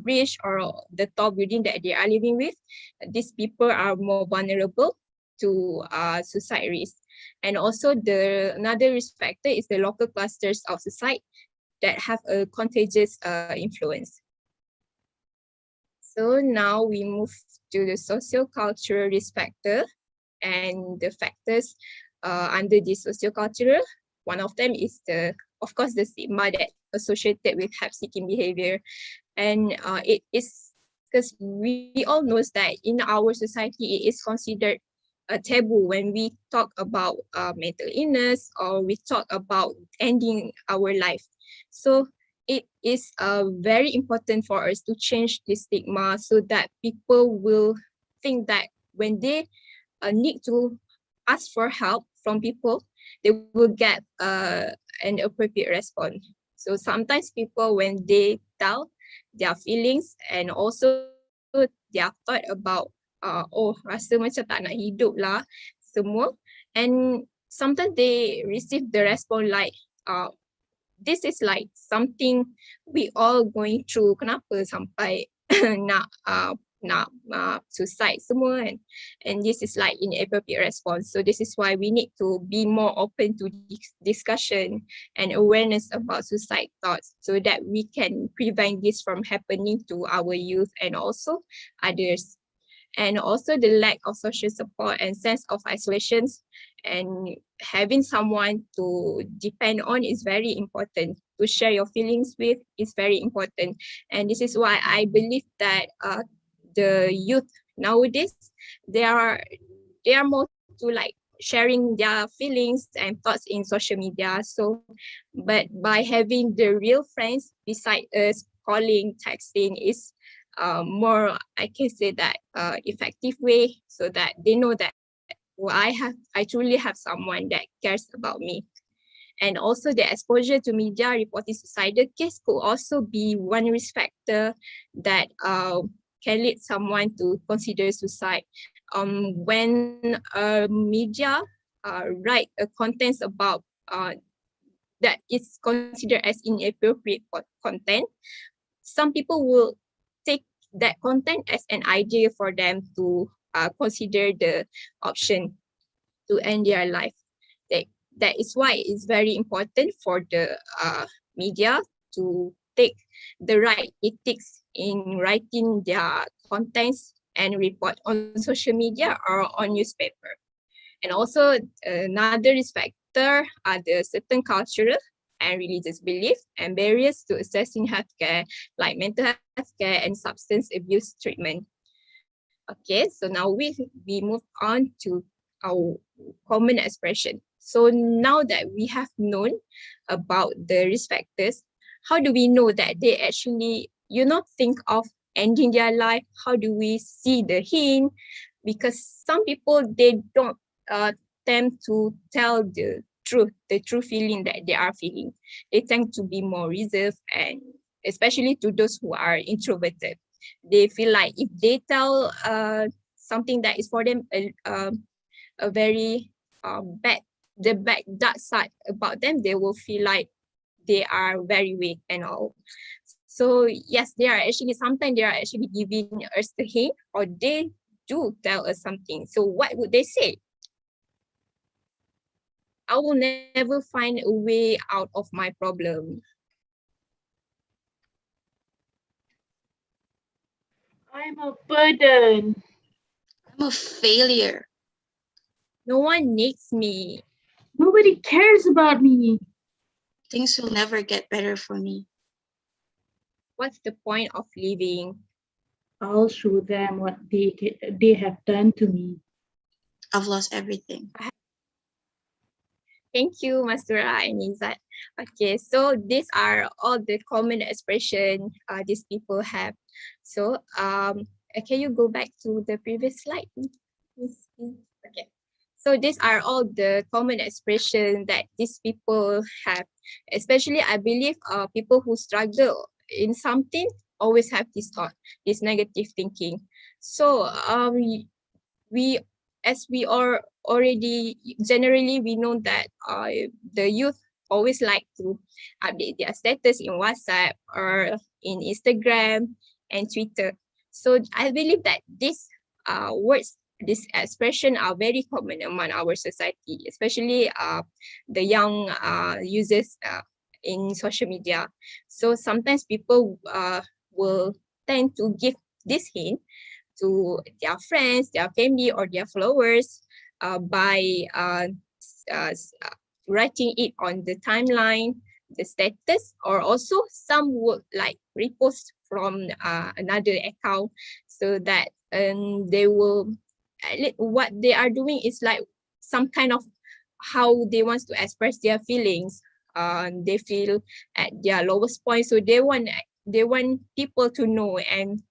[SPEAKER 8] bridge or the tall building that they are living with. These people are more vulnerable to suicide risk. And also another risk factor is the local clusters of suicide that have a contagious influence. So now we move to the socio-cultural risk factor, and the factors under the socio-cultural. One of them is of course, the stigma that associated with help-seeking behavior. And it is because we all know that in our society, it is considered a taboo when we talk about mental illness, or we talk about ending our life. So it is very important for us to change this stigma, so that people will think that when they need to ask for help from people, they will get an appropriate response. So sometimes people, when they tell their feelings and also their thought about oh, rasa macam tak nak hidup lah semua, and sometimes they receive the response like this is like something we all going through, kenapa sampai nak suicide semua, and this is like inappropriate response. So this is why we need to be more open to discussion and awareness about suicide thoughts, so that we can prevent this from happening to our youth and also others. And also the lack of social support and sense of isolation, and having someone to depend on is very important. To share your feelings with is very important. And this is why I believe that the youth nowadays, they are more to like sharing their feelings and thoughts in social media. So, but by having the real friends beside us, calling, texting is more, I can say that effective way, so that they know that I truly have someone that cares about me. And also the exposure to media reporting suicidal case could also be one risk factor that can lead someone to consider suicide. When media write contents about that is considered as inappropriate content, some people will take that content as an idea for them to consider the option to end their life. That is why it's very important for the media to take the right ethics in writing their contents and report on social media or on newspaper. And also another risk factor are the certain cultural and religious beliefs and barriers to accessing healthcare, like mental health care and substance abuse treatment. Okay, so now we move on to our common expression. So now that we have known about the risk factors, how do we know that they actually, think of ending their life? How do we see the hint? Because some people, they don't tend to tell the true feeling that they are feeling. They tend to be more reserved, and especially to those who are introverted. They feel like if they tell something that is for them a very dark side about them, they will feel like they are very weak and all. So yes, sometimes they are actually giving us the hint, or they do tell us something. So what would they say? I will never find a way out of my problem.
[SPEAKER 4] I'm a burden.
[SPEAKER 6] I'm a failure.
[SPEAKER 8] No one needs me.
[SPEAKER 4] Nobody cares about me.
[SPEAKER 6] Things will never get better for me.
[SPEAKER 8] What's the point of living?
[SPEAKER 4] I'll show them what they have done to me.
[SPEAKER 6] I've lost everything.
[SPEAKER 8] Thank you, Mastura and Izzat. Okay, so these are all the common expression these people have. So can you go back to the previous slide, please? Okay. So these are all the common expression that these people have. Especially, I believe people who struggle in something always have this thought, this negative thinking. So we as we are already generally we know that the youth always like to update their status in WhatsApp or in Instagram and Twitter. So I believe that these words, this expression are very common among our society, especially the young users in social media. So sometimes people will tend to give this hint to their friends, their family, or their followers by writing it on the timeline, the status, or also some would like repost from another account so that they will, what they are doing is like some kind of how they want to express their feelings. They feel at their lowest point, so they want people to know, and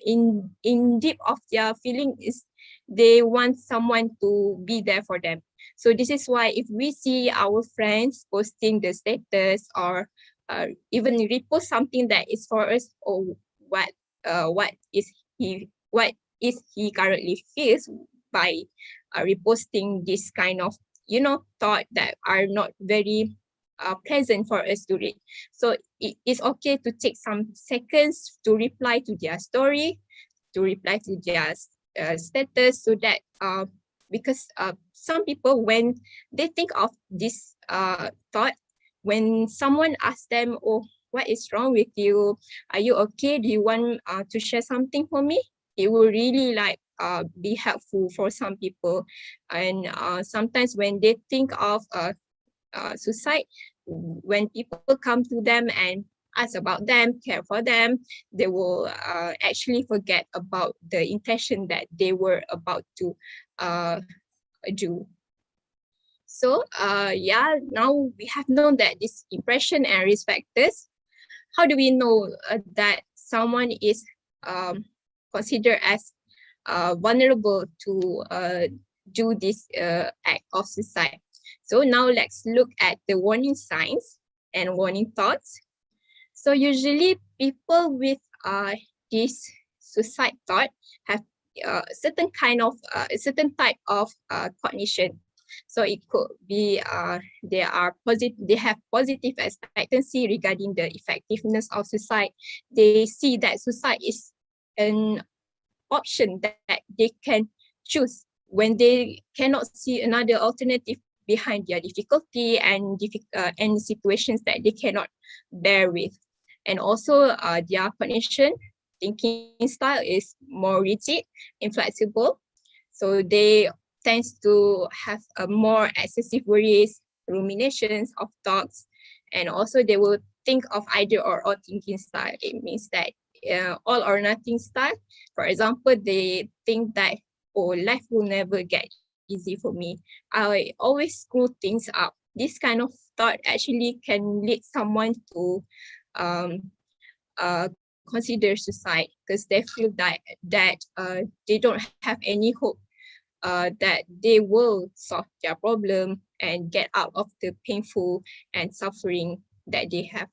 [SPEAKER 8] in deep of their feeling is they want someone to be there for them. So this is why if we see our friends posting the status or even repost something that is for us, or what is he currently feels by reposting this kind of thought that are not very pleasant for us to read. So it is okay to take some seconds to reply to their story, to reply to their status, so that because some people, when they think of this thought, when someone asks them, oh, what is wrong with you? Are you okay? Do you want to share something for me? It will really like be helpful for some people. And sometimes when they think of suicide, when people come to them and ask about them, care for them, they will actually forget about the intention that they were about to do. So yeah, now we have known that this impression and risk factors. How do we know that someone is considered as vulnerable to do this act of suicide? So now let's look at the warning signs and warning thoughts. So usually people with this suicide thought have certain type of cognition. So it could be they have positive expectancy regarding the effectiveness of suicide. They see that suicide is an option that they can choose when they cannot see another alternative behind their difficulty and situations that they cannot bear with. And also their cognition thinking style is more rigid, inflexible. So they tends to have a more excessive worries, ruminations of thoughts, and also they will think of either or thinking style. It means that all or nothing style. For example, they think that, oh, life will never get easy for me. I always screw things up. This kind of thought actually can lead someone to consider suicide, because they feel that they don't have any hope that they will solve their problem and get out of the painful and suffering that they have.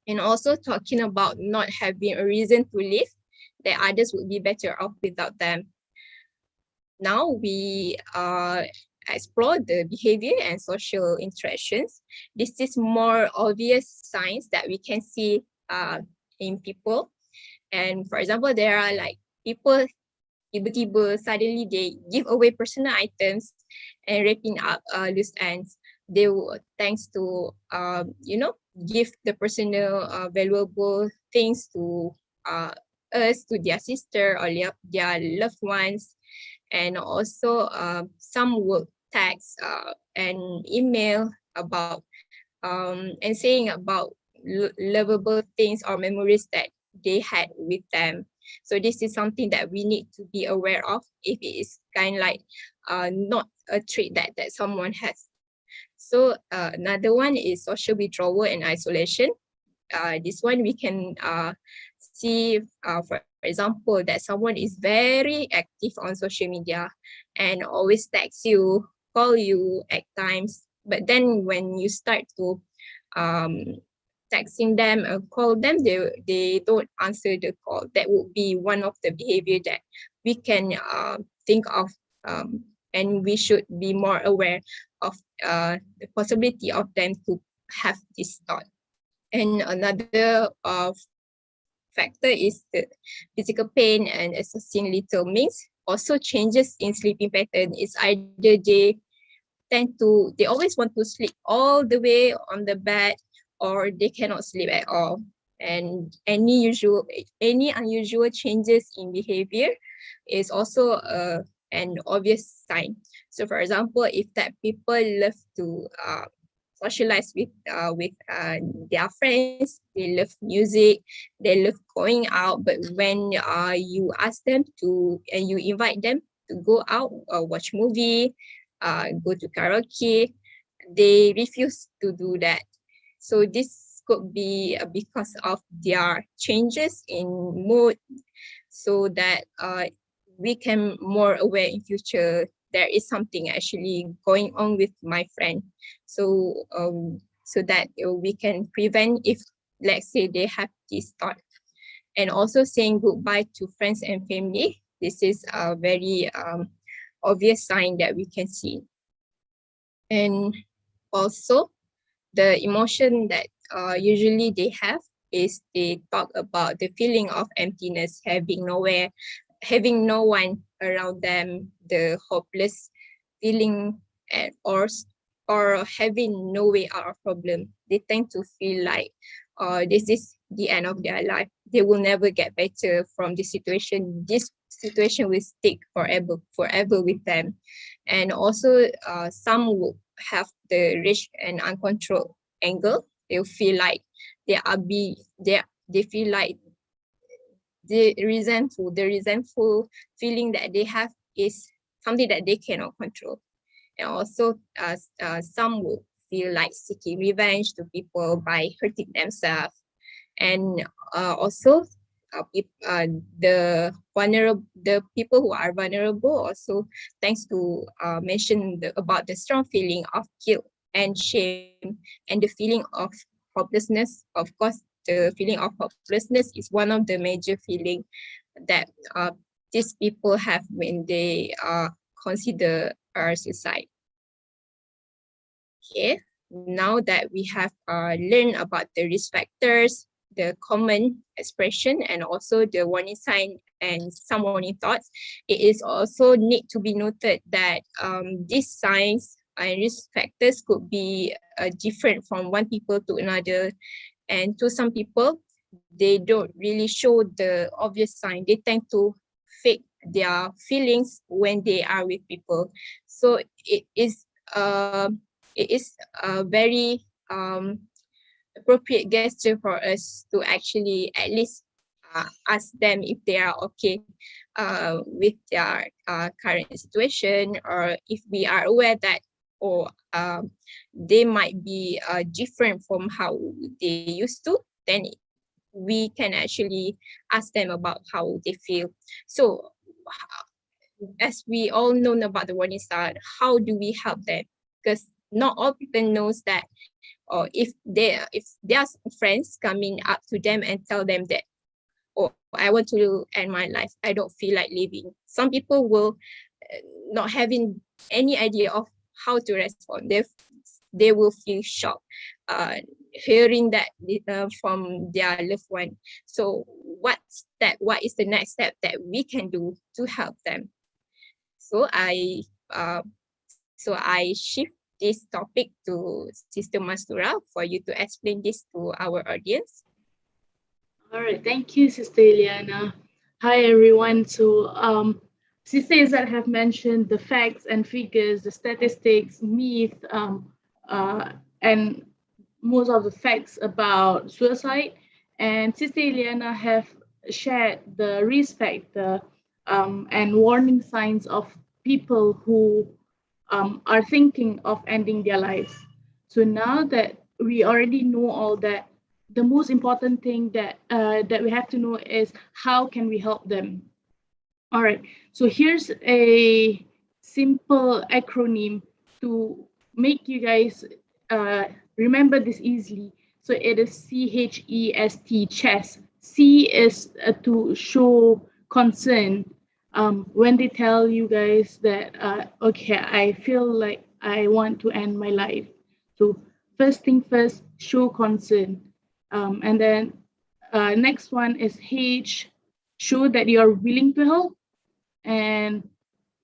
[SPEAKER 8] And also talking about not having a reason to live, that others would be better off without them. Now we explore the behavior and social interactions. This is more obvious signs that we can see in people. And for example, there are like people tiba-tiba suddenly they give away personal items and wrapping up loose ends. They will, thanks to give the personal valuable things to us, to their sister or their loved ones. And also some would text and email about and saying about lovable things or memories that they had with them. So this is something that we need to be aware of if it is kind of like not a trait that someone has. So another one is social withdrawal and isolation. This one we can see, for example, that someone is very active on social media and always text you, call you at times. But then when you start to texting them or call them, they don't answer the call. That would be one of the behavior that we can think of, and we should be more aware of the possibility of them to have this thought. And another factor is the physical pain and associating little means. Also changes in sleeping pattern. It's either they always want to sleep all the way on the bed, or they cannot sleep at all. And any unusual changes in behavior is also an obvious sign. So for example, if that people love to socialize with their friends, they love music, they love going out, but when you ask them to and you invite them to go out or watch movie, go to karaoke, they refuse to do that. So this could be because of their changes in mood, so that we can more aware in future there is something actually going on with my friend. So so that we can prevent if, let's say, they have this thought. And also saying goodbye to friends and family. This is a very obvious sign that we can see. And also the emotion that usually they have is they talk about the feeling of emptiness, having no one around them, the hopeless feeling, or having no way out of problem. They tend to feel like this is the end of their life. They will never get better from this situation. This situation will stick forever with them. And also some will have the rage and uncontrolled anger. They'll feel like they feel like the resentful feeling that they have is something that they cannot control. And also some will feel like seeking revenge to people by hurting themselves. And also the people who are vulnerable also thanks to mention about the strong feeling of guilt and shame and the feeling of hopelessness. Of course, the feeling of hopelessness is one of the major feelings that these people have when they consider suicide. Okay, now that we have learned about the risk factors, the common expression, and also the warning sign and some warning thoughts, it is also need to be noted that these signs and risk factors could be different from one people to another. And to some people, they don't really show the obvious sign. They tend to fake their feelings when they are with people. So it is a very appropriate gesture for us to actually at least ask them if they are okay with their current situation, or if we are aware that they might be different from how they used to, then we can actually ask them about how they feel. So as we all know about the warning sign, how do we help them? Because not all people knows that, or if their friends coming up to them and tell them that, oh, I want to end my life, I don't feel like living. Some people will not having any idea of how to respond. They will feel shocked hearing that from their loved one. So what is the next step that we can do to help them? So I shift this topic to Sister Mastura for you to explain this to our audience.
[SPEAKER 4] All right, thank you, Sister Eliana. Hi, everyone. So sisters that have mentioned the facts and figures, the statistics, myth, and most of the facts about suicide. And Sister Eliana have shared the risk factor and warning signs of people who are thinking of ending their lives. So now that we already know all that, the most important thing that we have to know is how can we help them. All right, so here's a simple acronym to make you guys remember this easily. So it is CHEST, chest. C is to show concern. When they tell you guys that, okay, I feel like I want to end my life. So first thing first, show concern. And then next one is H, show that you are willing to help. And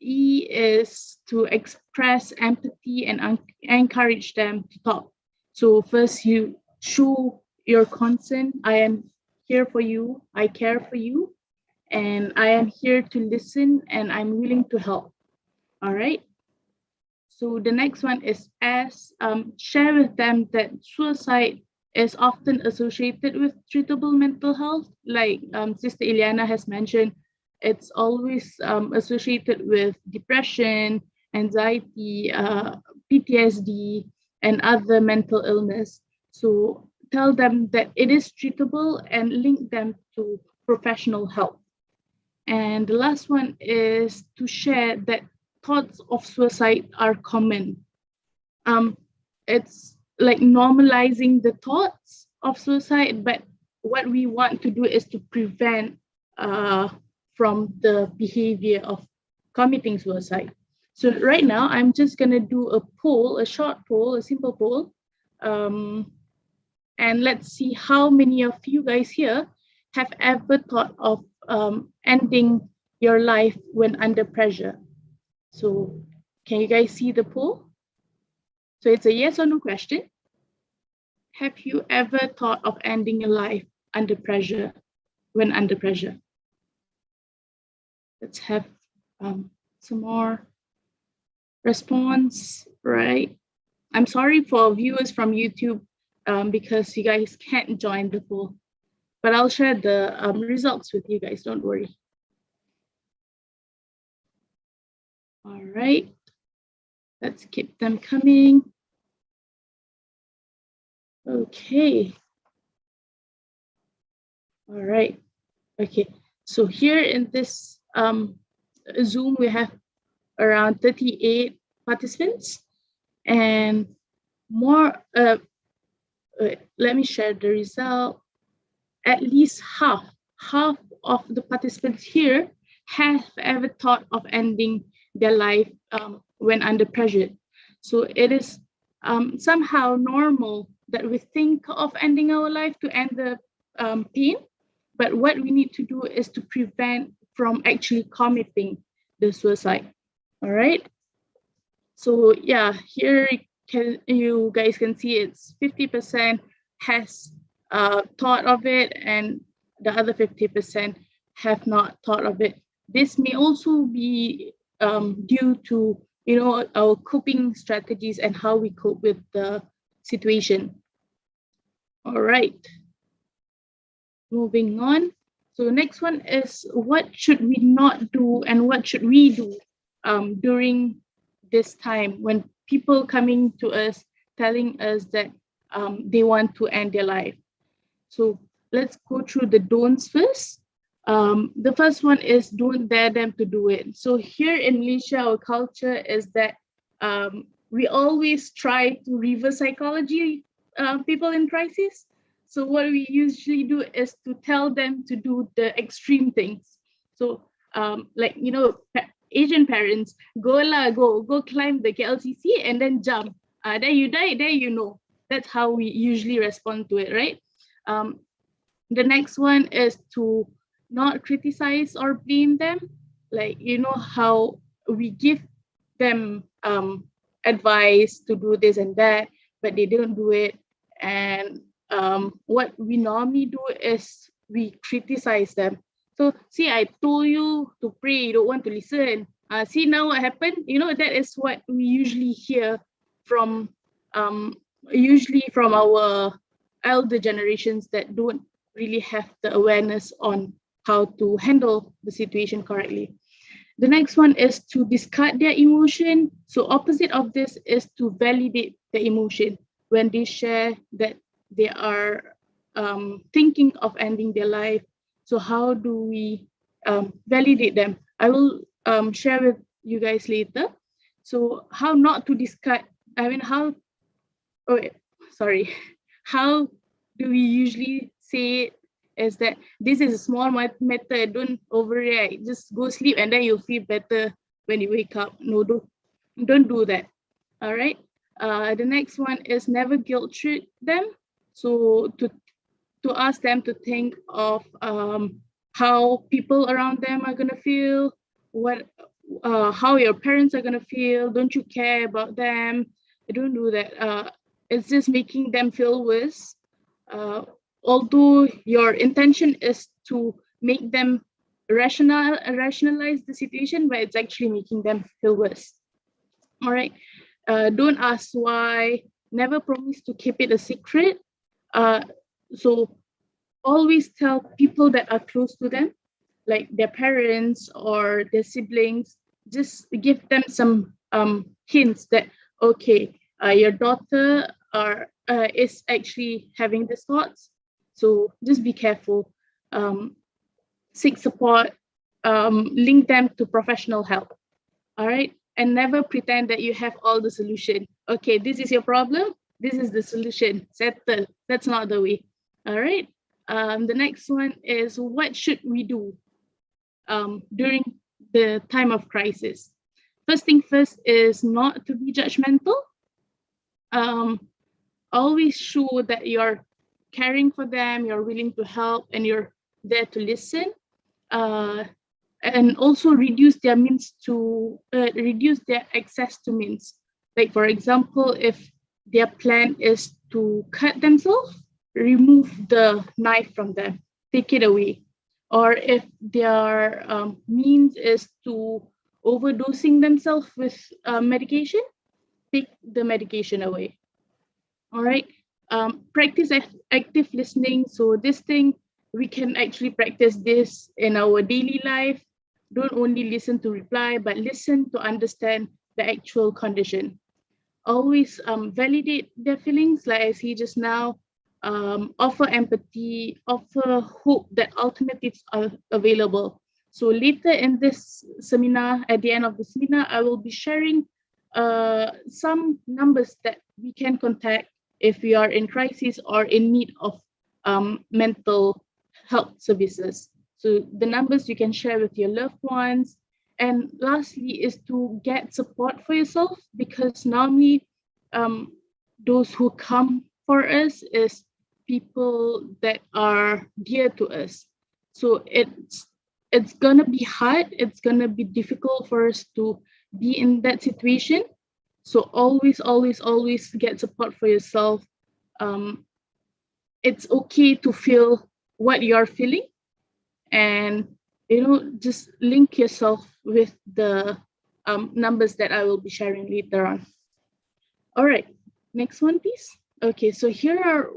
[SPEAKER 4] E is to express empathy and encourage them to talk. So first you show your concern. I am here for you. I care for you. And I am here to listen and I'm willing to help. All right. So the next one is S, share with them that suicide is often associated with treatable mental health. Like Sister Eliana has mentioned, it's always associated with depression, anxiety, PTSD, and other mental illness. So tell them that it is treatable and link them to professional help. And the last one is to share that thoughts of suicide are common. It's like normalizing the thoughts of suicide, but what we want to do is to prevent from the behavior of committing suicide. So right now, I'm just gonna do a poll, a short poll, a simple poll. And let's see how many of you guys here have ever thought of ending your life when under pressure. So can you guys see the poll? So it's a yes or no question. Have you ever thought of ending your life under pressure, when under pressure? Let's have some more response, right? I'm sorry for viewers from YouTube because you guys can't join the poll, but I'll share the results with you guys, don't worry. All right, let's keep them coming. Okay. All right. Okay. So here in this Zoom, we have around 38 participants and more. Let me share the result. At least half of the participants here have ever thought of ending their life when under pressure. So it is somehow normal that we think of ending our life to end the pain, but what we need to do is to prevent from actually committing the suicide. All right. So yeah, here you guys can see it's 50% has thought of it, and the other 50% have not thought of it. This may also be due to our coping strategies and how we cope with the situation. All right, moving on. So next one is, what should we not do and what should we do during this time when people coming to us telling us that they want to end their life. So let's go through the don'ts first. The first one is don't dare them to do it. So here in Malaysia, our culture is that we always try to reverse psychology people in crisis. So what we usually do is to tell them to do the extreme things. So like, Asian parents, go climb the KLCC and then jump. There you die, there you know. That's how we usually respond to it, right? The next one is to not criticize or blame them. Like, how we give them advice to do this and that, but they don't do it. And what we normally do is we criticize them. So see, I told you to pray, you don't want to listen. See now what happened? You know, that is what we usually hear from our elder generations that don't really have the awareness on how to handle the situation correctly. The next one is to discard their emotion. So opposite of this is to validate the emotion when they share that they are thinking of ending their life. So how do we validate them? I will share with you guys later. So how not to discard, how do we usually say it is that this is a small matter, don't overreact, just go sleep and then you'll feel better when you wake up. No, don't do that. All right. The next one is never guilt trip them. So to ask them to think of how people around them are gonna feel, how your parents are gonna feel. Don't you care about them? Don't do that. It's just making them feel worse. Although your intention is to make them rationalize the situation, but it's actually making them feel worse. All right. Don't ask why. Never promise to keep it a secret. So always tell people that are close to them, like their parents or their siblings. Just give them some hints that, okay, your daughter is actually having these thoughts. So just be careful, seek support, link them to professional help. All right. And never pretend that you have all the solution. Okay, this is your problem. This is the solution. Settle. That's not the way. All right. The next one is, what should we do during the time of crisis? First thing first is not to be judgmental. Always show that you're caring for them, you're willing to help, and you're there to listen. And also reduce their access to means. Like for example, if their plan is to cut themselves, remove the knife from them, take it away. Or if their means is to overdosing themselves with medication, take the medication away. All right. Practice active listening. So this thing, we can actually practice this in our daily life. Don't only listen to reply, but listen to understand the actual condition. Always validate their feelings, like I see just now. Offer empathy, offer hope that alternatives are available. So later in this seminar, at the end of the seminar, I will be sharing some numbers that we can contact if we are in crisis or in need of mental health services. So the numbers you can share with your loved ones. And lastly is to get support for yourself, because normally those who come for us is people that are dear to us. So it's gonna be hard, it's gonna be difficult for us to be in that situation. So always get support for yourself. It's okay to feel what you're feeling, and just link yourself with the numbers that I will be sharing later on. All right, next one, please. Okay, so here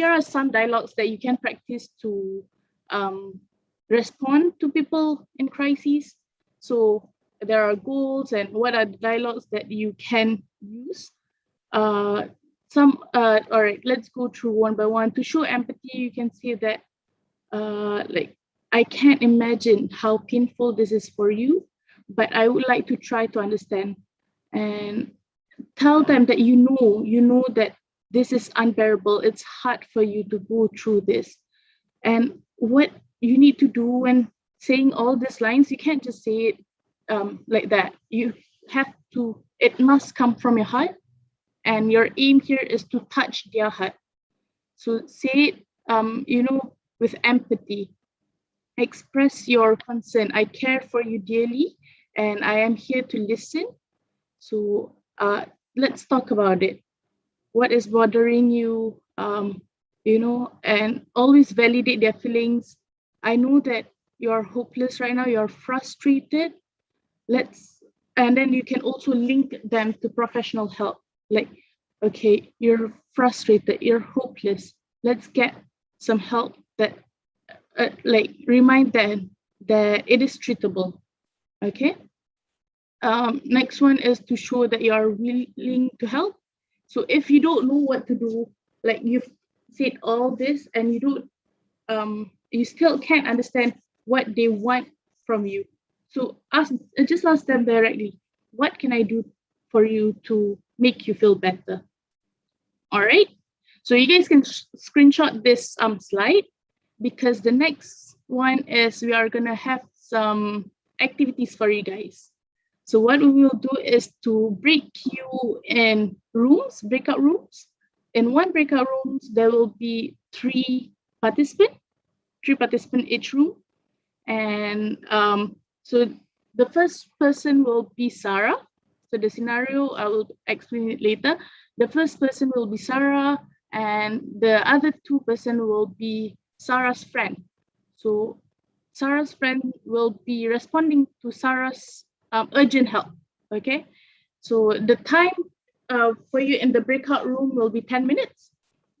[SPEAKER 4] are some dialogues that you can practice to respond to people in crises. So there are goals and what are the dialogues that you can use. All right, let's go through one by one. To show empathy, you can say that like, I can't imagine how painful this is for you, but I would like to try to understand. And tell them that you know that this is unbearable. It's hard for you to go through this. And what you need to do when saying all these lines, you can't just say it like that. You have to, it must come from your heart. And your aim here is to touch their heart. So say it, with empathy. Express your concern. I care for you dearly, and I am here to listen. So let's talk about it. What is bothering you? And always validate their feelings. I know that you're hopeless right now, you're frustrated. And then you can also link them to professional help. Like, okay, you're frustrated, you're hopeless. Let's get some help that, like, remind them that it is treatable. Okay. Next one is to show that you are willing to help. So if you don't know what to do, like you've said all this and you still can't understand what they want from you. So just ask them directly, what can I do for you to make you feel better? All right. So you guys can screenshot this slide, because the next one is we are gonna have some activities for you guys. So what we will do is to break you in rooms, breakout rooms. In one breakout rooms, there will be three participants each room. And so the first person will be Sarah. So the scenario, I will explain it later. The first person will be Sarah, and the other two person will be Sarah's friend. So Sarah's friend will be responding to Sarah's urgent help, okay? So the time for you in the breakout room will be 10 minutes.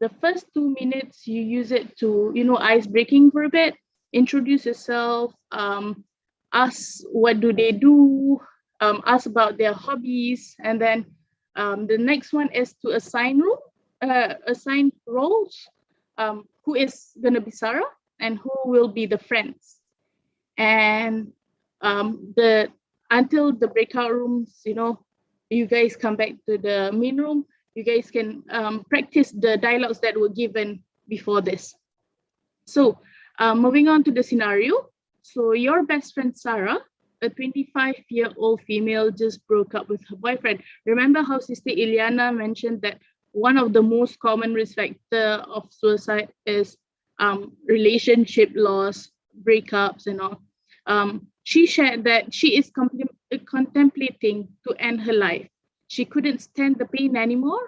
[SPEAKER 4] The first 2 minutes, you use it to, ice breaking for a bit, introduce yourself, ask what do they do, ask about their hobbies, and then the next one is to assign roles, who is gonna be Sarah and who will be the friends. And until the breakout rooms, you guys come back to the main room, you guys can practice the dialogues that were given before this. So moving on to the scenario. So your best friend, Sarah, a 25-year-old female, just broke up with her boyfriend. Remember how Sister Ileana mentioned that one of the most common risk factor of suicide is relationship loss, breakups and all. She shared that she is contemplating to end her life. She couldn't stand the pain anymore.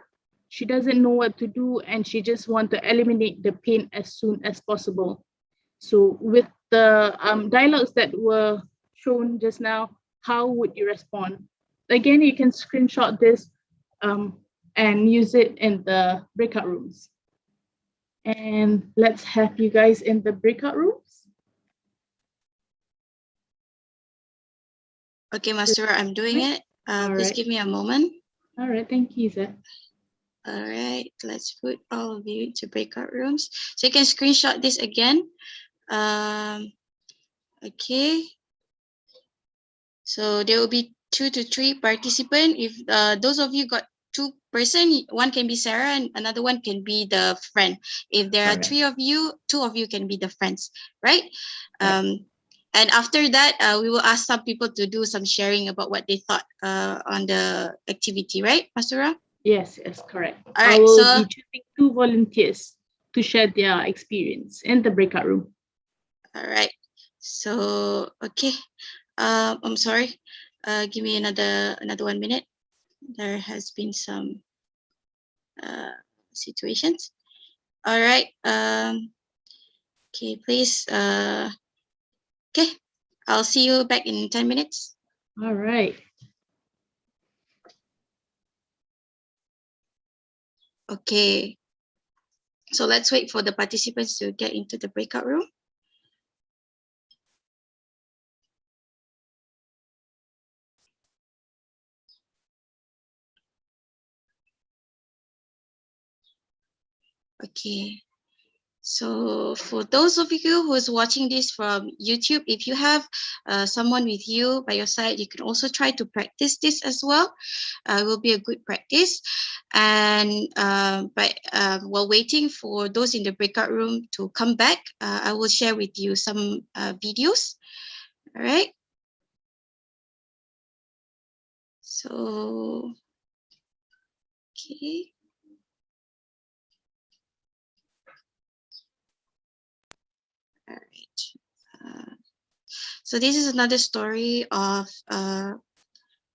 [SPEAKER 4] She doesn't know what to do, and she just wants to eliminate the pain as soon as possible. So with the dialogues that were shown just now, how would you respond? Again, you can screenshot this and use it in the breakout rooms. And let's have you guys in the breakout rooms.
[SPEAKER 6] Okay, Master, I'm doing it. Please give me a moment.
[SPEAKER 4] All right, thank you, Zed.
[SPEAKER 6] All right, let's put all of you to breakout rooms. So you can screenshot this again. Okay. So there will be 2 to 3 participants. If those of you got 2 person, one can be Sarah and another one can be the friend. If there are 3 of you, 2 of you can be the friends, right? And after that, we will ask some people to do some sharing about what they thought on the activity, right, Masura?
[SPEAKER 4] Yes, correct.
[SPEAKER 6] All right,
[SPEAKER 4] I will be choosing 2 volunteers to share their experience in the breakout room.
[SPEAKER 6] All right. So, okay. I'm sorry. Give me another 1 minute. There has been some situations. All right. Okay, please. Okay, I'll see you back in 10 minutes.
[SPEAKER 4] All right.
[SPEAKER 6] Okay. So let's wait for the participants to get into the breakout room. Okay. So for those of you who is watching this from YouTube, if you have someone with you by your side, you can also try to practice this as well. It will be a good practice. And while waiting for those in the breakout room to come back, I will share with you some videos. All right. So, okay. All right. So this is another story of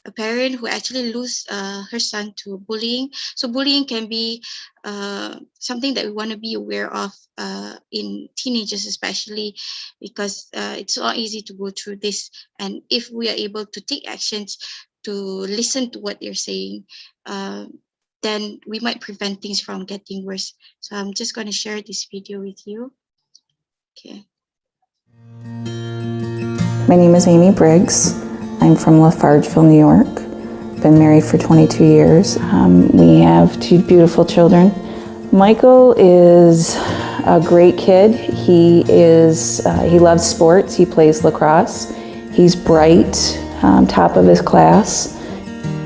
[SPEAKER 6] a parent who actually lose her son to bullying. So bullying can be something that we want to be aware of in teenagers, especially because it's not easy to go through this. And if we are able to take actions to listen to what they're saying, then we might prevent things from getting worse. So I'm just going to share this video with you. Okay.
[SPEAKER 9] My name is Amy Briggs. I'm from Lafargeville, New York. Been married for 22 years. We have 2 beautiful children. Michael is a great kid. He loves sports. He plays lacrosse. He's bright, top of his class.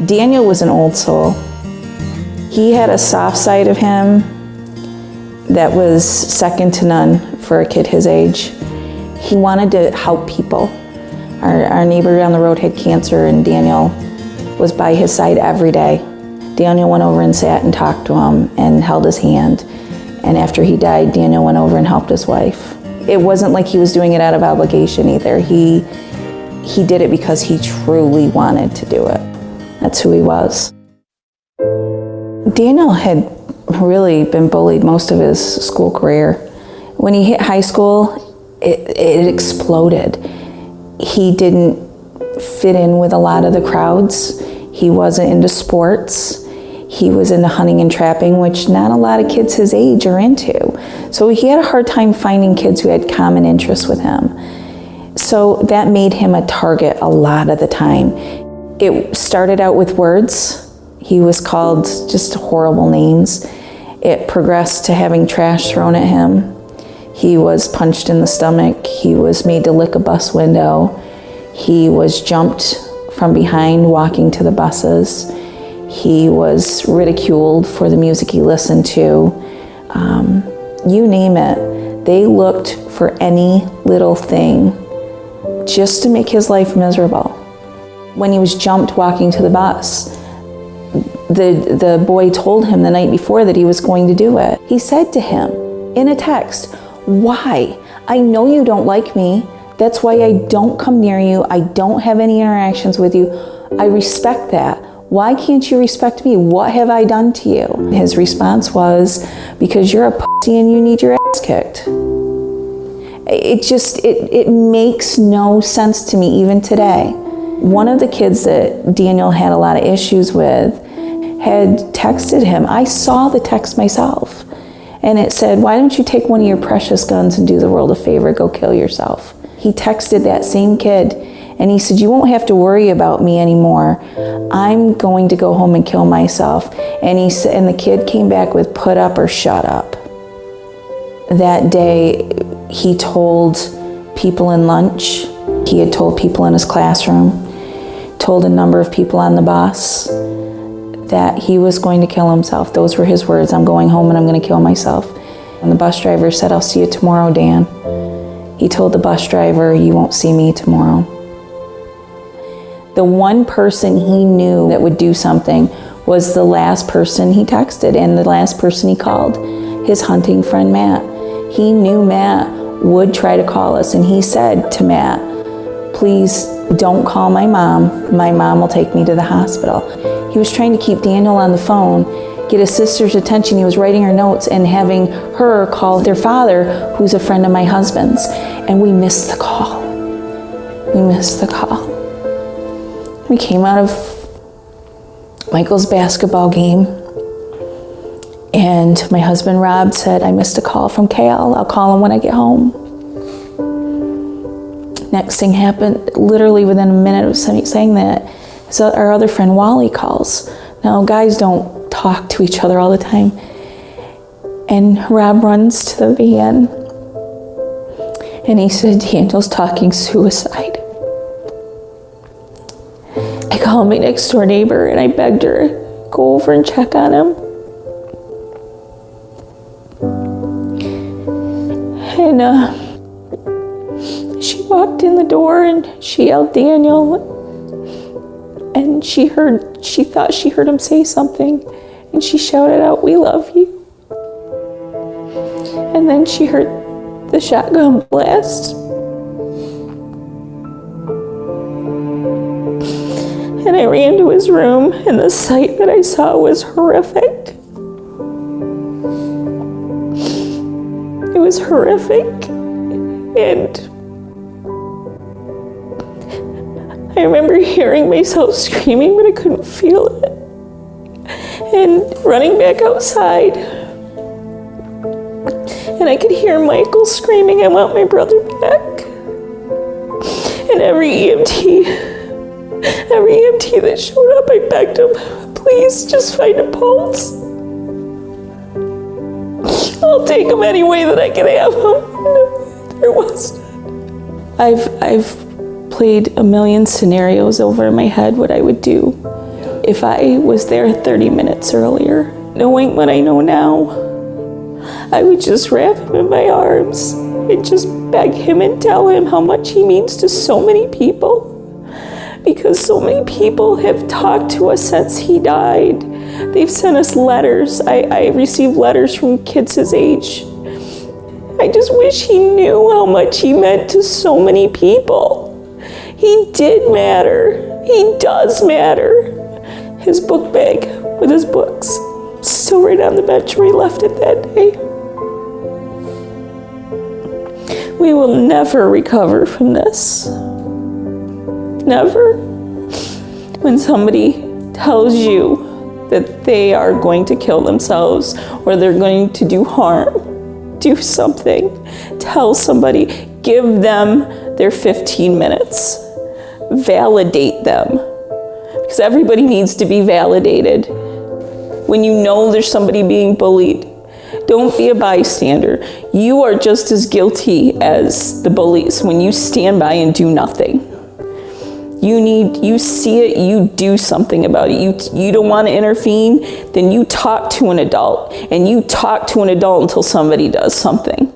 [SPEAKER 9] Daniel was an old soul. He had a soft side of him that was second to none for a kid his age. He wanted to help people. Our neighbor down the road had cancer, and Daniel was by his side every day. Daniel went over and sat and talked to him and held his hand. And after he died, Daniel went over and helped his wife. It wasn't like he was doing it out of obligation either. He did it because he truly wanted to do it. That's who he was. Daniel had really been bullied most of his school career. When he hit high school, it exploded. He didn't fit in with a lot of the crowds. He wasn't into sports. He was into hunting and trapping, which not a lot of kids his age are into. So he had a hard time finding kids who had common interests with him. So that made him a target a lot of the time. It started out with words. He was called just horrible names. It progressed to having trash thrown at him. He was punched in the stomach. He was made to lick a bus window. He was jumped from behind walking to the buses. He was ridiculed for the music he listened to. You name it. They looked for any little thing just to make his life miserable. When he was jumped walking to the bus, the boy told him the night before that he was going to do it. He said to him in a text, "Why? I know you don't like me. That's why I don't come near you. I don't have any interactions with you. I respect that. Why can't you respect me? What have I done to you?" His response was, "Because you're a pussy and you need your ass kicked." It makes no sense to me even today. One of the kids that Daniel had a lot of issues with had texted him. I saw the text myself. And it said, "Why don't you take one of your precious guns and do the world a favor, go kill yourself?" He texted that same kid and he said, "You won't have to worry about me anymore. I'm going to go home and kill myself." And the kid came back with, "Put up or shut up." That day, he told people in lunch, he had told people in his classroom, told a number of people on the bus that he was going to kill himself. Those were his words, "I'm going home and I'm going to kill myself." And the bus driver said, "I'll see you tomorrow, Dan." He told the bus driver, "You won't see me tomorrow." The one person he knew that would do something was the last person he texted and the last person he called, his hunting friend, Matt. He knew Matt would try to call us, and he said to Matt, "Please don't call my mom. My mom will take me to the hospital." He was trying to keep Daniel on the phone, get his sister's attention. He was writing her notes and having her call their father, who's a friend of my husband's. And we missed the call. We missed the call. We came out of Michael's basketball game, and my husband Rob said, "I missed a call from Kale. I'll call him when I get home." Next thing happened, literally within a minute of saying that, so our other friend Wally calls. Now, guys don't talk to each other all the time. And Rob runs to the van, and he said, "Daniel's talking suicide." I called my next door neighbor, and I begged her to go over and check on him. And she walked in the door and she yelled, "Daniel," and she thought she heard him say something, and she shouted out, "We love you." And then she heard the shotgun blast. And And I ran to his room, and the sight that I saw was horrific. It was horrific. And I remember hearing myself screaming, but I couldn't feel it. And running back outside. And I could hear Michael screaming, "I want my brother back." And every EMT that showed up, I begged him, "Please just find a pulse. I'll take him any way that I can have him." There was none. I've played a million scenarios over in my head what I would do if I was there 30 minutes earlier. Knowing what I know now, I would just wrap him in my arms and just beg him and tell him how much he means to so many people. Because so many people have talked to us since he died. They've sent us letters. I received letters from kids his age. I just wish he knew how much he meant to so many people. He did matter. He does matter. His book bag with his books, still right on the bench where he left it that day. We will never recover from this. Never. When somebody tells you that they are going to kill themselves or they're going to do harm, do something. Tell somebody. Give them their 15 minutes. Validate them. Because everybody needs to be validated. When you know there's somebody being bullied, don't be a bystander. You are just as guilty as the bullies when you stand by and do nothing. You see it, you do something about it. You don't want to intervene, then you talk to an adult. And you talk to an adult until somebody does something.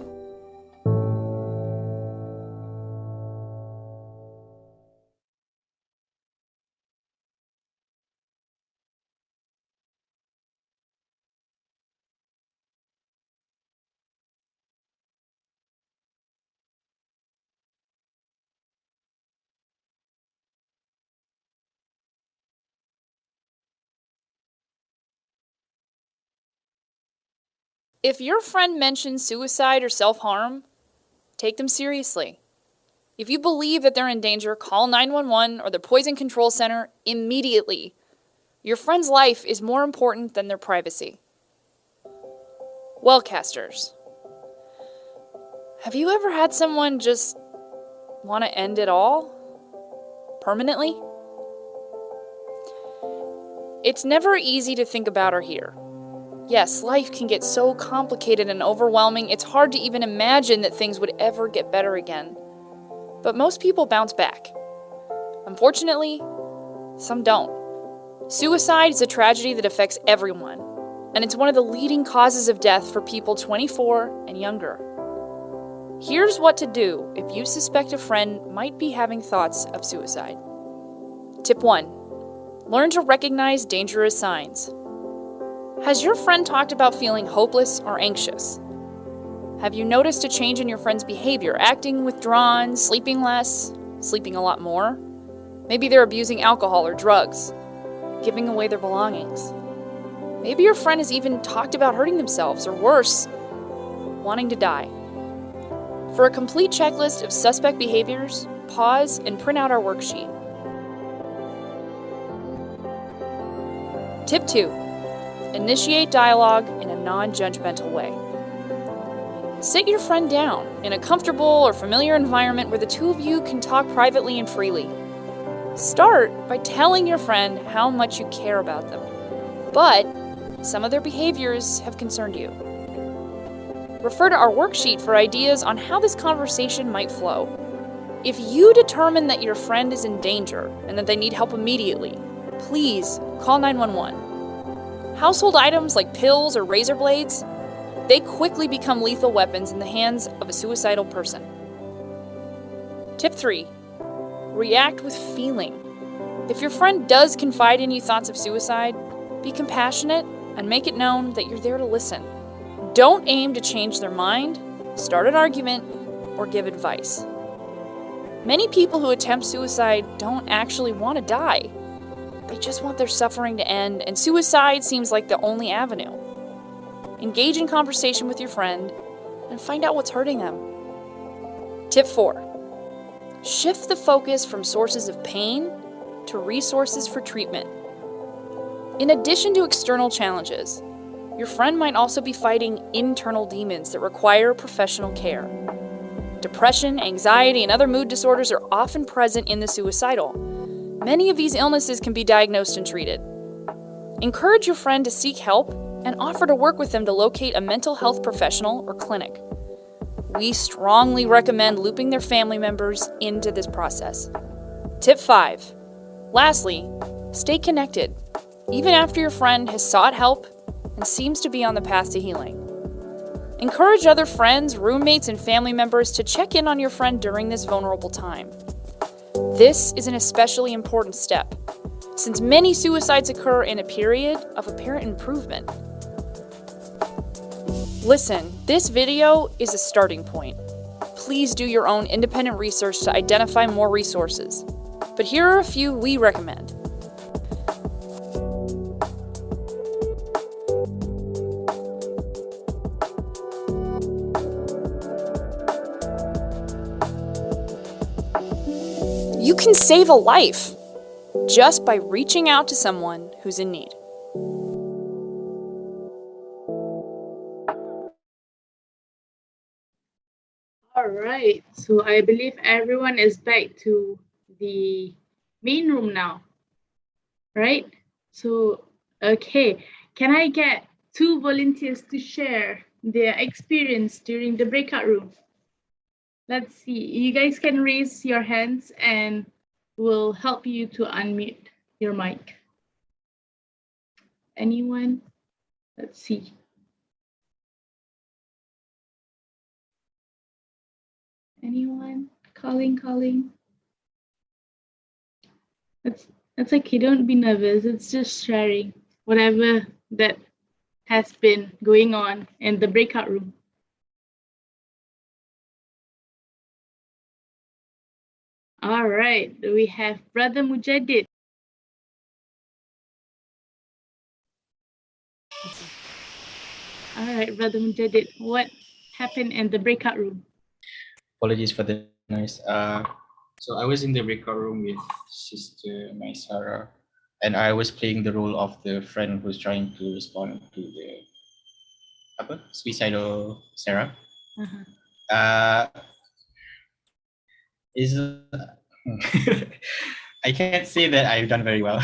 [SPEAKER 10] If your friend mentions suicide or self-harm, take them seriously. If you believe that they're in danger, call 911 or the Poison Control Center immediately. Your friend's life is more important than their privacy. Wellcasters. Have you ever had someone just want to end it all? Permanently? It's never easy to think about or hear. Yes, life can get so complicated and overwhelming, it's hard to even imagine that things would ever get better again. But most people bounce back. Unfortunately, some don't. Suicide is a tragedy that affects everyone, and it's one of the leading causes of death for people 24 and younger. Here's what to do if you suspect a friend might be having thoughts of suicide. Tip 1. Learn to recognize dangerous signs. Has your friend talked about feeling hopeless or anxious? Have you noticed a change in your friend's behavior, acting withdrawn, sleeping less, sleeping a lot more? Maybe they're abusing alcohol or drugs, giving away their belongings. Maybe your friend has even talked about hurting themselves, or worse, wanting to die. For a complete checklist of suspect behaviors, pause and print out our worksheet. Tip 2. Initiate dialogue in a non-judgmental way. Sit your friend down in a comfortable or familiar environment where the two of you can talk privately and freely. Start by telling your friend how much you care about them, but some of their behaviors have concerned you. Refer to our worksheet for ideas on how this conversation might flow. If you determine that your friend is in danger and that they need help immediately, please call 911. Household items like pills or razor blades, they quickly become lethal weapons in the hands of a suicidal person. Tip 3. React with feeling. If your friend does confide in you thoughts of suicide, be compassionate and make it known that you're there to listen. Don't aim to change their mind, start an argument, or give advice. Many people who attempt suicide don't actually want to die. They just want their suffering to end, and suicide seems like the only avenue. Engage in conversation with your friend and find out what's hurting them. Tip 4. Shift the focus from sources of pain to resources for treatment. In addition to external challenges, your friend might also be fighting internal demons that require professional care. Depression, anxiety, and other mood disorders are often present in the suicidal. Many of these illnesses can be diagnosed and treated. Encourage your friend to seek help and offer to work with them to locate a mental health professional or clinic. We strongly recommend looping their family members into this process. Tip 5. Lastly, stay connected, even after your friend has sought help and seems to be on the path to healing. Encourage other friends, roommates, and family members to check in on your friend during this vulnerable time. This is an especially important step, since many suicides occur in a period of apparent improvement. Listen, this video is a starting point. Please do your own independent research to identify more resources. But here are a few we recommend. You can save a life just by reaching out to someone who's in need.
[SPEAKER 4] All right, so I believe everyone is back to the main room now, right? So, okay, can I get 2 volunteers to share their experience during the breakout room? Let's see, you guys can raise your hands and we'll help you to unmute your mic. Anyone? Let's see. Anyone? Calling. That's okay, don't be nervous. It's just sharing whatever that has been going on in the breakout room. All right, we have Brother Mujadid. All right, Brother Mujadid, what happened in the breakout room?
[SPEAKER 11] Apologies for the noise. So I was in the breakout room with Sister Maisara, and I was playing the role of the friend who's trying to respond to the suicidal Sarah. Is I can't say that I've done very well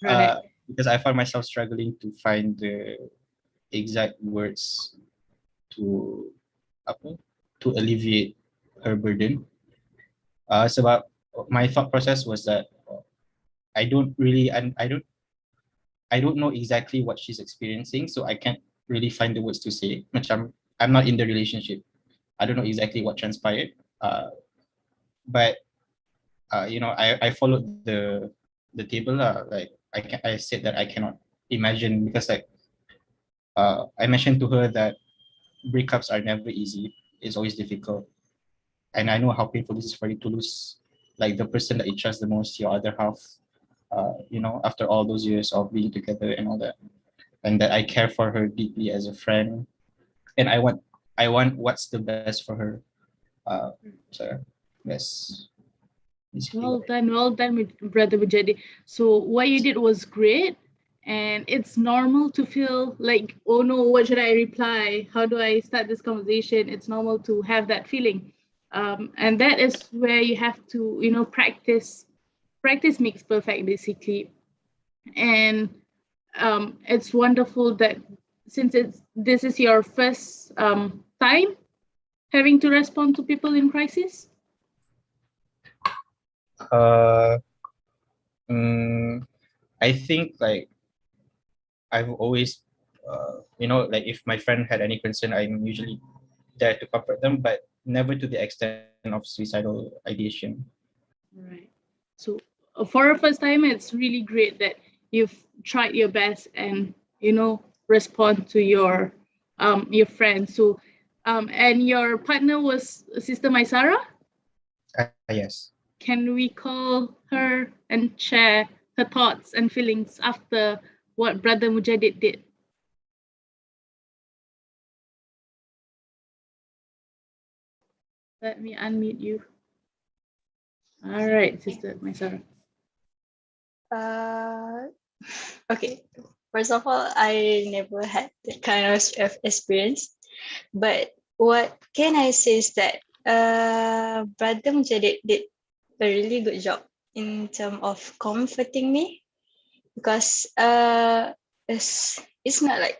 [SPEAKER 4] Right.
[SPEAKER 11] because I found myself struggling to find the exact words to alleviate her burden. Sebab my thought process was that I don't know exactly what she's experiencing, so I can't really find the words to say. Macam I'm not in the relationship. I don't know exactly what transpired. But I followed the table lah. Like I said that I cannot imagine, because I mentioned to her that breakups are never easy. It's always difficult, and I know how painful this is for you to lose like the person that you trust the most, your other half. After all those years of being together and all that, and that I care for her deeply as a friend, and I want what's the best for her. So yes.
[SPEAKER 4] Well done, Brother Mujadid. So what you did was great, and it's normal to feel like, oh no, what should I reply? How do I start this conversation? It's normal to have that feeling, and that is where you have to, practice. Practice makes perfect, basically, and it's wonderful that since this is your first time having to respond to people in crisis.
[SPEAKER 11] I think I've always, like if my friend had any concern, I'm usually there to comfort them, but never to the extent of suicidal ideation.
[SPEAKER 4] Right. So for a first time, it's really great that you've tried your best and respond to your friend. So and your partner was Sister Maisara?
[SPEAKER 11] Yes.
[SPEAKER 4] Can we call her and share her thoughts and feelings after what Brother Mujadid did. Let me unmute you. All right, Sister Maisara.
[SPEAKER 12] Okay. First of all, I never had that kind of experience. But what can I say is that Brother Mujadid did a really good job in terms of comforting me, because it's not like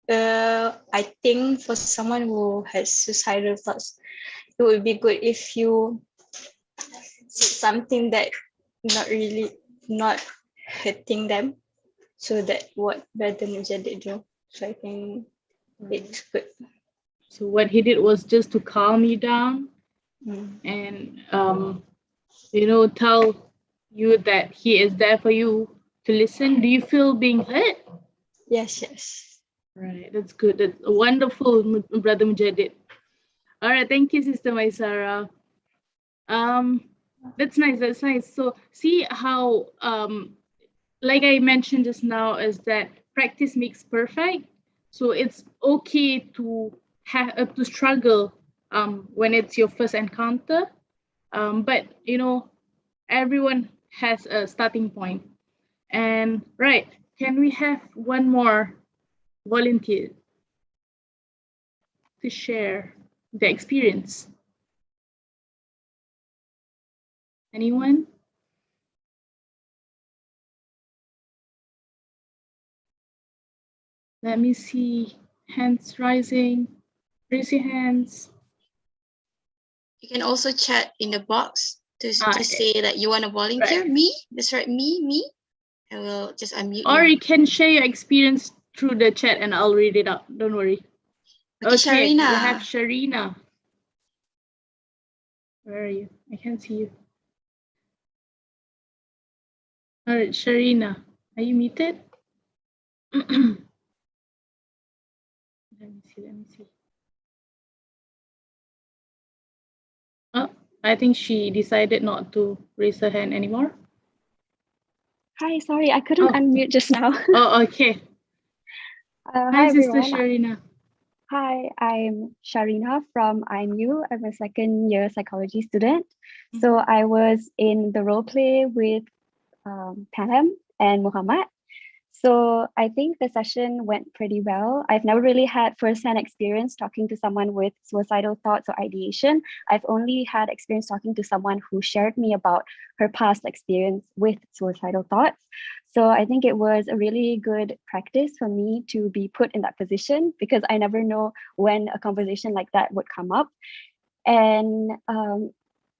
[SPEAKER 12] I think for someone who has suicidal thoughts, it would be good if you see something that not hurting them. So that what Brother Mujadid do. So I think it's good.
[SPEAKER 4] So what he did was just to calm you down and tell you that he is there for you to listen. Do you feel being heard?
[SPEAKER 12] Yes.
[SPEAKER 4] Right, that's good. That's wonderful, Brother Mujadid. All right, thank you, Sister Maisara. That's nice. So see how like I mentioned just now, is that practice makes perfect. So it's okay to have to struggle when it's your first encounter, but everyone has a starting point. And right, can we have one more volunteer to share the experience? Anyone? Let me see hands rising. Raise your hands.
[SPEAKER 6] You can also chat in the box to say that you want to volunteer.
[SPEAKER 4] Right.
[SPEAKER 6] Me, that's right, me. I will just unmute
[SPEAKER 4] Or
[SPEAKER 6] you.
[SPEAKER 4] you can share your experience through the chat and I'll read it out. Don't worry.
[SPEAKER 6] Okay, Sharina.
[SPEAKER 4] We have Sharina. Where are you? I can't see you. All right, Sharina, are you muted? Let me see. Oh, I think she decided not to raise her hand anymore.
[SPEAKER 13] Hi, sorry, I couldn't unmute just now.
[SPEAKER 4] Oh, okay.
[SPEAKER 13] Hi,
[SPEAKER 4] Sister
[SPEAKER 13] everyone.
[SPEAKER 4] Sharina.
[SPEAKER 13] Hi, I'm Sharina from IMU. I'm a second year psychology student. So I was in the role play with Pam and Muhammad. So I think the session went pretty well. I've never really had first-hand experience talking to someone with suicidal thoughts or ideation. I've only had experience talking to someone who shared me about her past experience with suicidal thoughts. So I think it was a really good practice for me to be put in that position, because I never know when a conversation like that would come up. And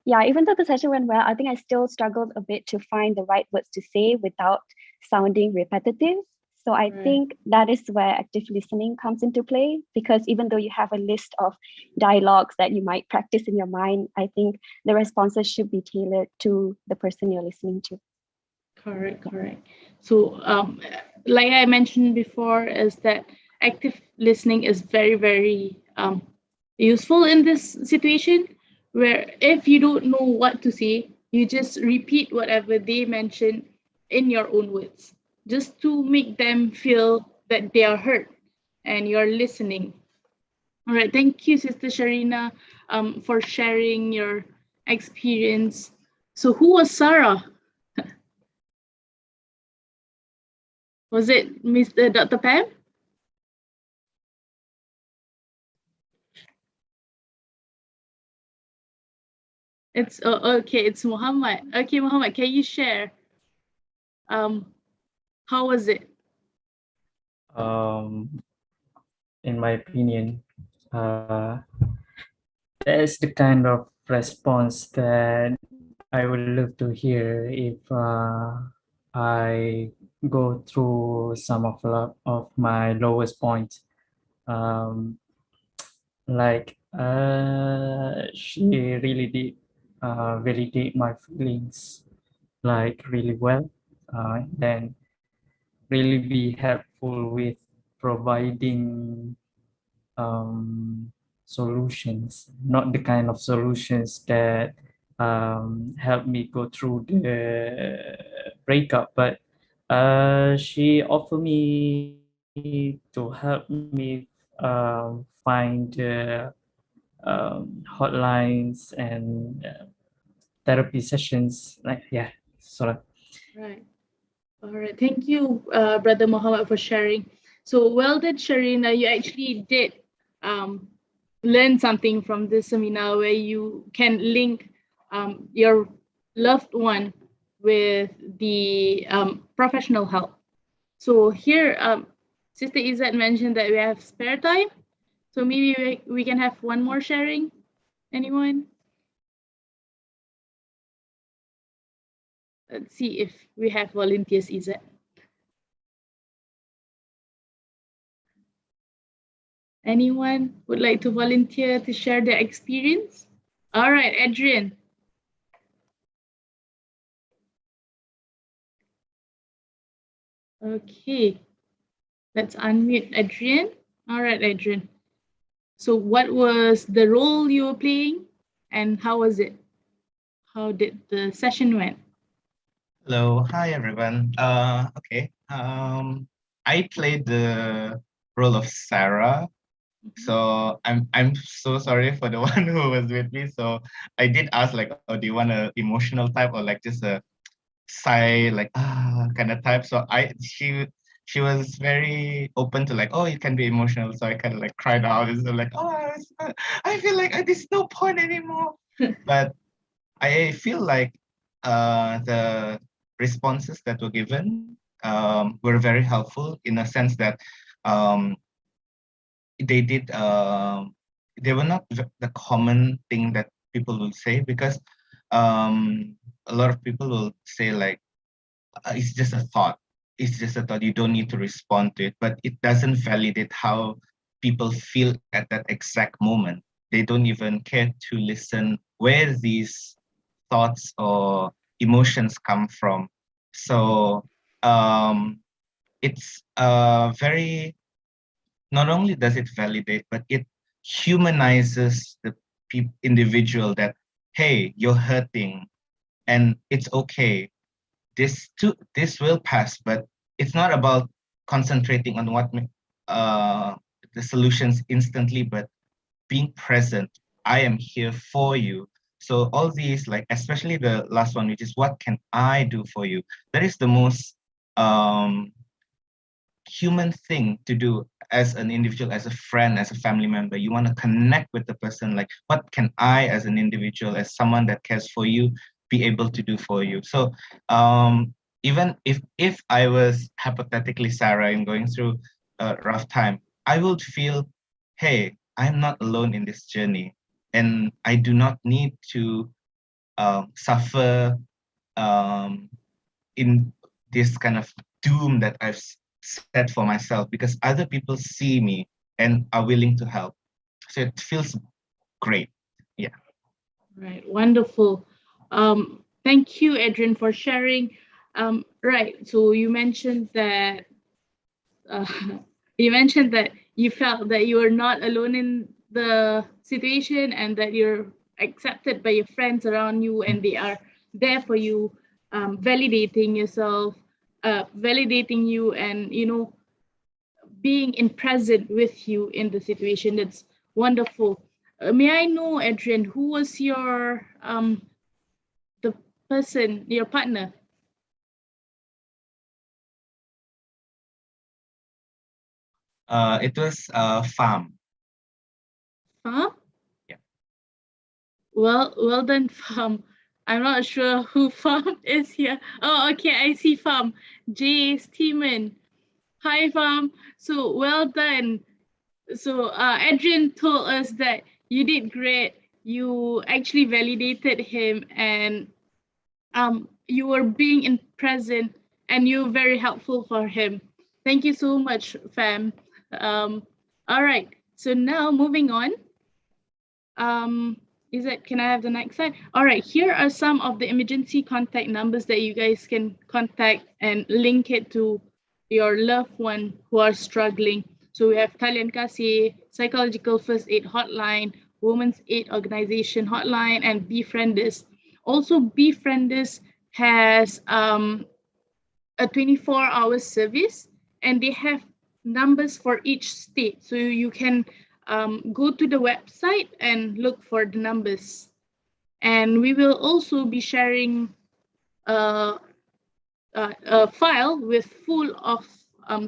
[SPEAKER 13] yeah, even though the session went well, I think I still struggled a bit to find the right words to say without sounding repetitive. So I think that is where active listening comes into play, because even though you have a list of dialogues that you might practice in your mind, I think the responses should be tailored to the person you're listening to.
[SPEAKER 4] Correct. So like I mentioned before, is that active listening is very, very useful in this situation, where if you don't know what to say, you just repeat whatever they mention in your own words, just to make them feel that they are heard and you're listening. All right, thank you, Sister Sharina, for sharing your experience. So who was Sarah? Was it Mr. Dr. Pam? It's okay. It's Muhammad. Okay, Muhammad, can you share? How was it?
[SPEAKER 14] In my opinion, that's the kind of response that I would love to hear if I go through some of my lowest points. She really did validate my feelings like really well, then really be helpful with providing solutions, not the kind of solutions that help me go through the breakup, but she offered me to help me find hotlines and therapy sessions. Like, yeah, sort of.
[SPEAKER 4] Right. All right. Thank you, Brother Muhammad, for sharing. So well done, Sharina. You actually did learn something from this seminar where you can link your loved one with the professional help. So here, Sister Izzat mentioned that we have spare time. So maybe we can have one more sharing. Anyone? Let's see if we have volunteers, Izzat. Anyone would like to volunteer to share their experience? All right, Adrian. Okay, let's unmute Adrian. All right, Adrian. So what was the role you were playing and how was it? How did the session went?
[SPEAKER 11] Hello, hi everyone. Okay. I played the role of Sarah. So I'm so sorry for the one who was with me. So I did ask like, oh, do you want an emotional type or like just a sigh, like kind of type? So she was very open to like, oh, it can be emotional. So I kind of like cried out. It's like, oh, I feel like there's no point anymore. But I feel like the responses that were given were very helpful in a sense that they did they were not the common thing that people will say, because a lot of people will say like it's just a thought, you don't need to respond to it, but it doesn't validate how people feel at that exact moment. They don't even care to listen where these thoughts or emotions come from. So it's very, not only does it validate, but it humanizes the individual that, hey, you're hurting and it's okay. This will pass, but it's not about concentrating on what the solutions instantly, but being present. I am here for you. So all these, like especially the last one, which is what can I do for you? That is the most human thing to do as an individual, as a friend, as a family member. You want to connect with the person, like what can I as an individual, as someone that cares for you, be able to do for you? So even if I was hypothetically Sarah and going through a rough time, I would feel, hey, I'm not alone in this journey, and I do not need to suffer in this kind of doom that I've set for myself, because other people see me and are willing to help. So it feels great. Yeah.
[SPEAKER 4] Right, wonderful. Thank you, Adrian, for sharing. Right, so you mentioned that you felt that you were not alone in the situation and that you're accepted by your friends around you and they are there for you, validating yourself, validating you, and being in present with you in the situation. That's wonderful. May I know, Adrian, who was your the person, your partner?
[SPEAKER 11] It was Farm.
[SPEAKER 4] Farm?
[SPEAKER 11] Yeah.
[SPEAKER 4] Well done, Farm. I'm not sure who Farm is here. Oh, okay, I see Farm. Jay Steeman. Hi, Farm. So well done. So Adrian told us that you did great. You actually validated him, and you were being in present, and you were very helpful for him. Thank you so much, fam. All right. So now moving on. Can I have the next slide? All right, here are some of the emergency contact numbers that you guys can contact and link it to your loved one who are struggling. So we have Talian Kasih, Psychological First Aid Hotline, Women's Aid Organization Hotline, and Befrienders. Also, Befrienders has a 24-hour service, and they have numbers for each state. So you can go to the website and look for the numbers. And we will also be sharing a file with full of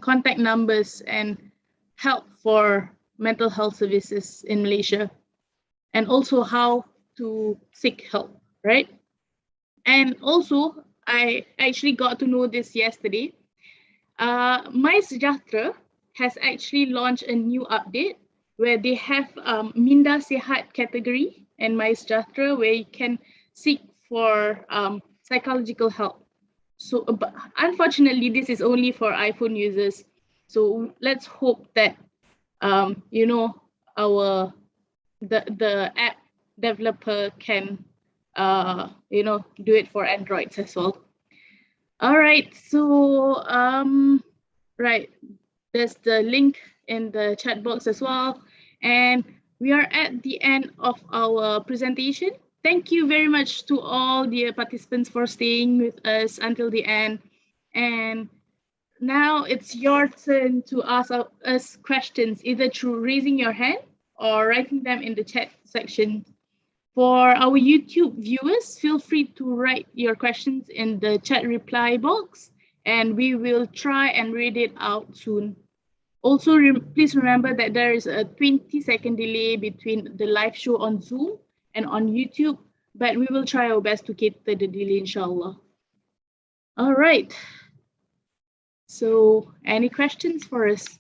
[SPEAKER 4] contact numbers and help for mental health services in Malaysia, and also how to seek help, right? And also, I actually got to know this yesterday. My Sejahtera has actually launched a new update where they have Minda Sehat category and My Sejahtera, where you can seek for psychological help. So, but unfortunately, this is only for iPhone users. So let's hope that you know, the app developer can you know, do it for Androids as well. All right, so right, there's the link in the chat box as well, and we are at the end of our presentation. Thank you very much to all the participants for staying with us until the end. And now it's your turn to ask us questions, either through raising your hand or writing them in the chat section. For our YouTube viewers, feel free to write your questions in the chat reply box, and we will try and read it out soon. Also, please remember that there is a 20-second delay between the live show on Zoom and on YouTube, but we will try our best to cater the delay, inshallah. All right. So, any questions for us?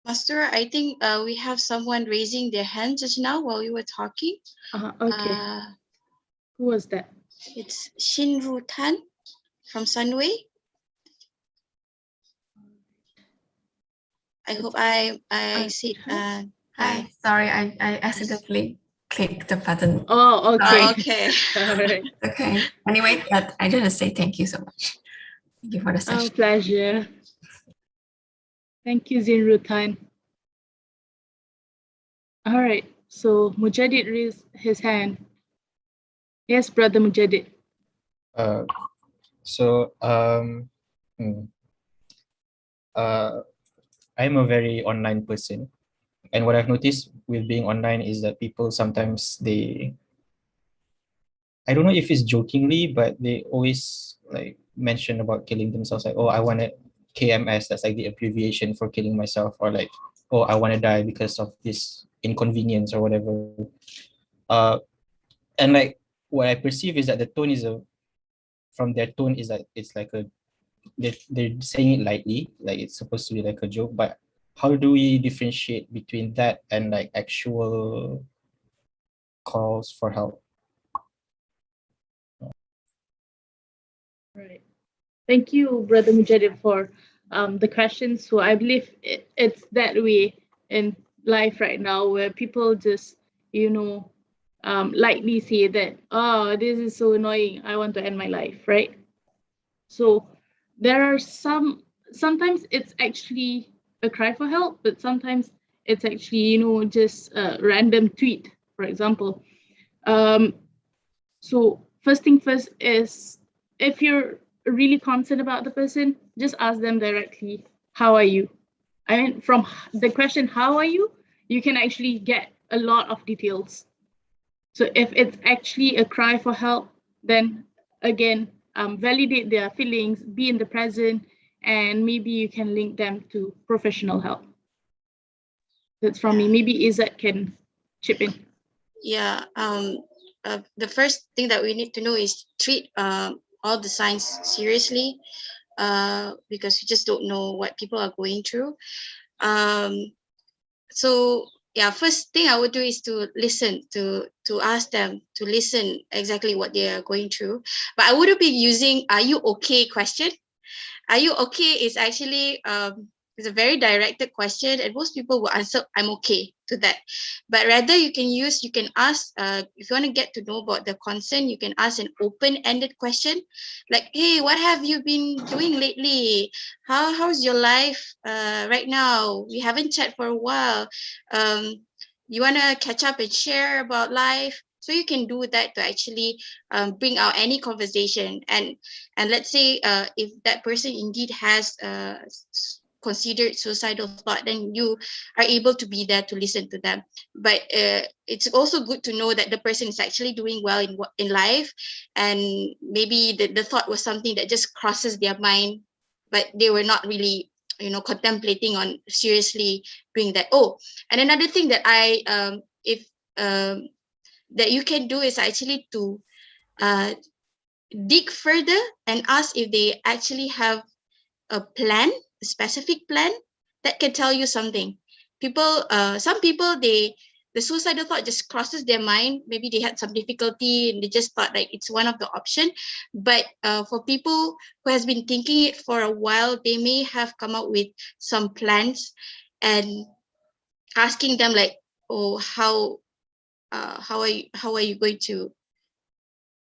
[SPEAKER 6] Master, I think we have someone raising their hand just now while you were talking.
[SPEAKER 4] Okay. Who was that?
[SPEAKER 6] It's Shinru Tan from Sunway. I hope I see.
[SPEAKER 15] Hi, sorry, I accidentally clicked the button.
[SPEAKER 4] Oh, okay.
[SPEAKER 6] Okay.
[SPEAKER 4] All right.
[SPEAKER 15] Okay. Anyway, I just want to say thank you so much. Thank you for the session.
[SPEAKER 4] Our pleasure. Thank you, Zinrutan. All right, so Mujadid raised his hand. Yes, brother Mujadid.
[SPEAKER 11] I'm a very online person, and what I've noticed with being online is that people sometimes I don't know if it's jokingly, but they always like mention about killing themselves, like, oh, I want to KMS, that's like the abbreviation for killing myself, or like, oh, I want to die because of this inconvenience or whatever. And like what I perceive is that the tone is from their tone is that it's like they're saying it lightly, like it's supposed to be like a joke, but how do we differentiate between that and like actual calls for help?
[SPEAKER 4] Right. Thank you, brother Mujadid, for the question. So I believe it's that way in life right now, where people just, you know, lightly say that, oh, this is so annoying, I want to end my life, right? So there are sometimes it's actually a cry for help, but sometimes it's actually, you know, just a random tweet, for example. So first thing first is, if you're really concerned about the person, just ask them directly, how are you? I mean, from the question, how are you, you can actually get a lot of details. So if it's actually a cry for help, then again, validate their feelings, be in the present, and maybe you can link them to professional help. That's from me. Maybe Izzat can chip in.
[SPEAKER 6] Yeah, the first thing that we need to know is treat all the signs seriously, because you just don't know what people are going through. So yeah, first thing I would do is to listen, to ask them to listen exactly what they are going through. But I wouldn't be using "Are you okay?" question. "Are you okay?" is actually it's a very directed question, and most people will answer "I'm okay" to that. But rather, you can ask, if you want to get to know about the concern, you can ask an open-ended question, like, "Hey, what have you been doing lately? How's your life right now? We haven't chat for a while. You want to catch up and share about life?" So you can do that to actually bring out any conversation. And let's say if that person indeed has considered suicidal thought, then you are able to be there to listen to them. But it's also good to know that the person is actually doing well in life, and maybe the thought was something that just crosses their mind, but they were not really contemplating on seriously doing that. Oh, and another thing that that you can do is actually to dig further and ask if they actually have a plan, a specific plan that can tell you something. Some people, the suicidal thought just crosses their mind. Maybe they had some difficulty and they just thought like it's one of the option. But for people who has been thinking it for a while, they may have come up with some plans, and asking them like, oh, how are you going to,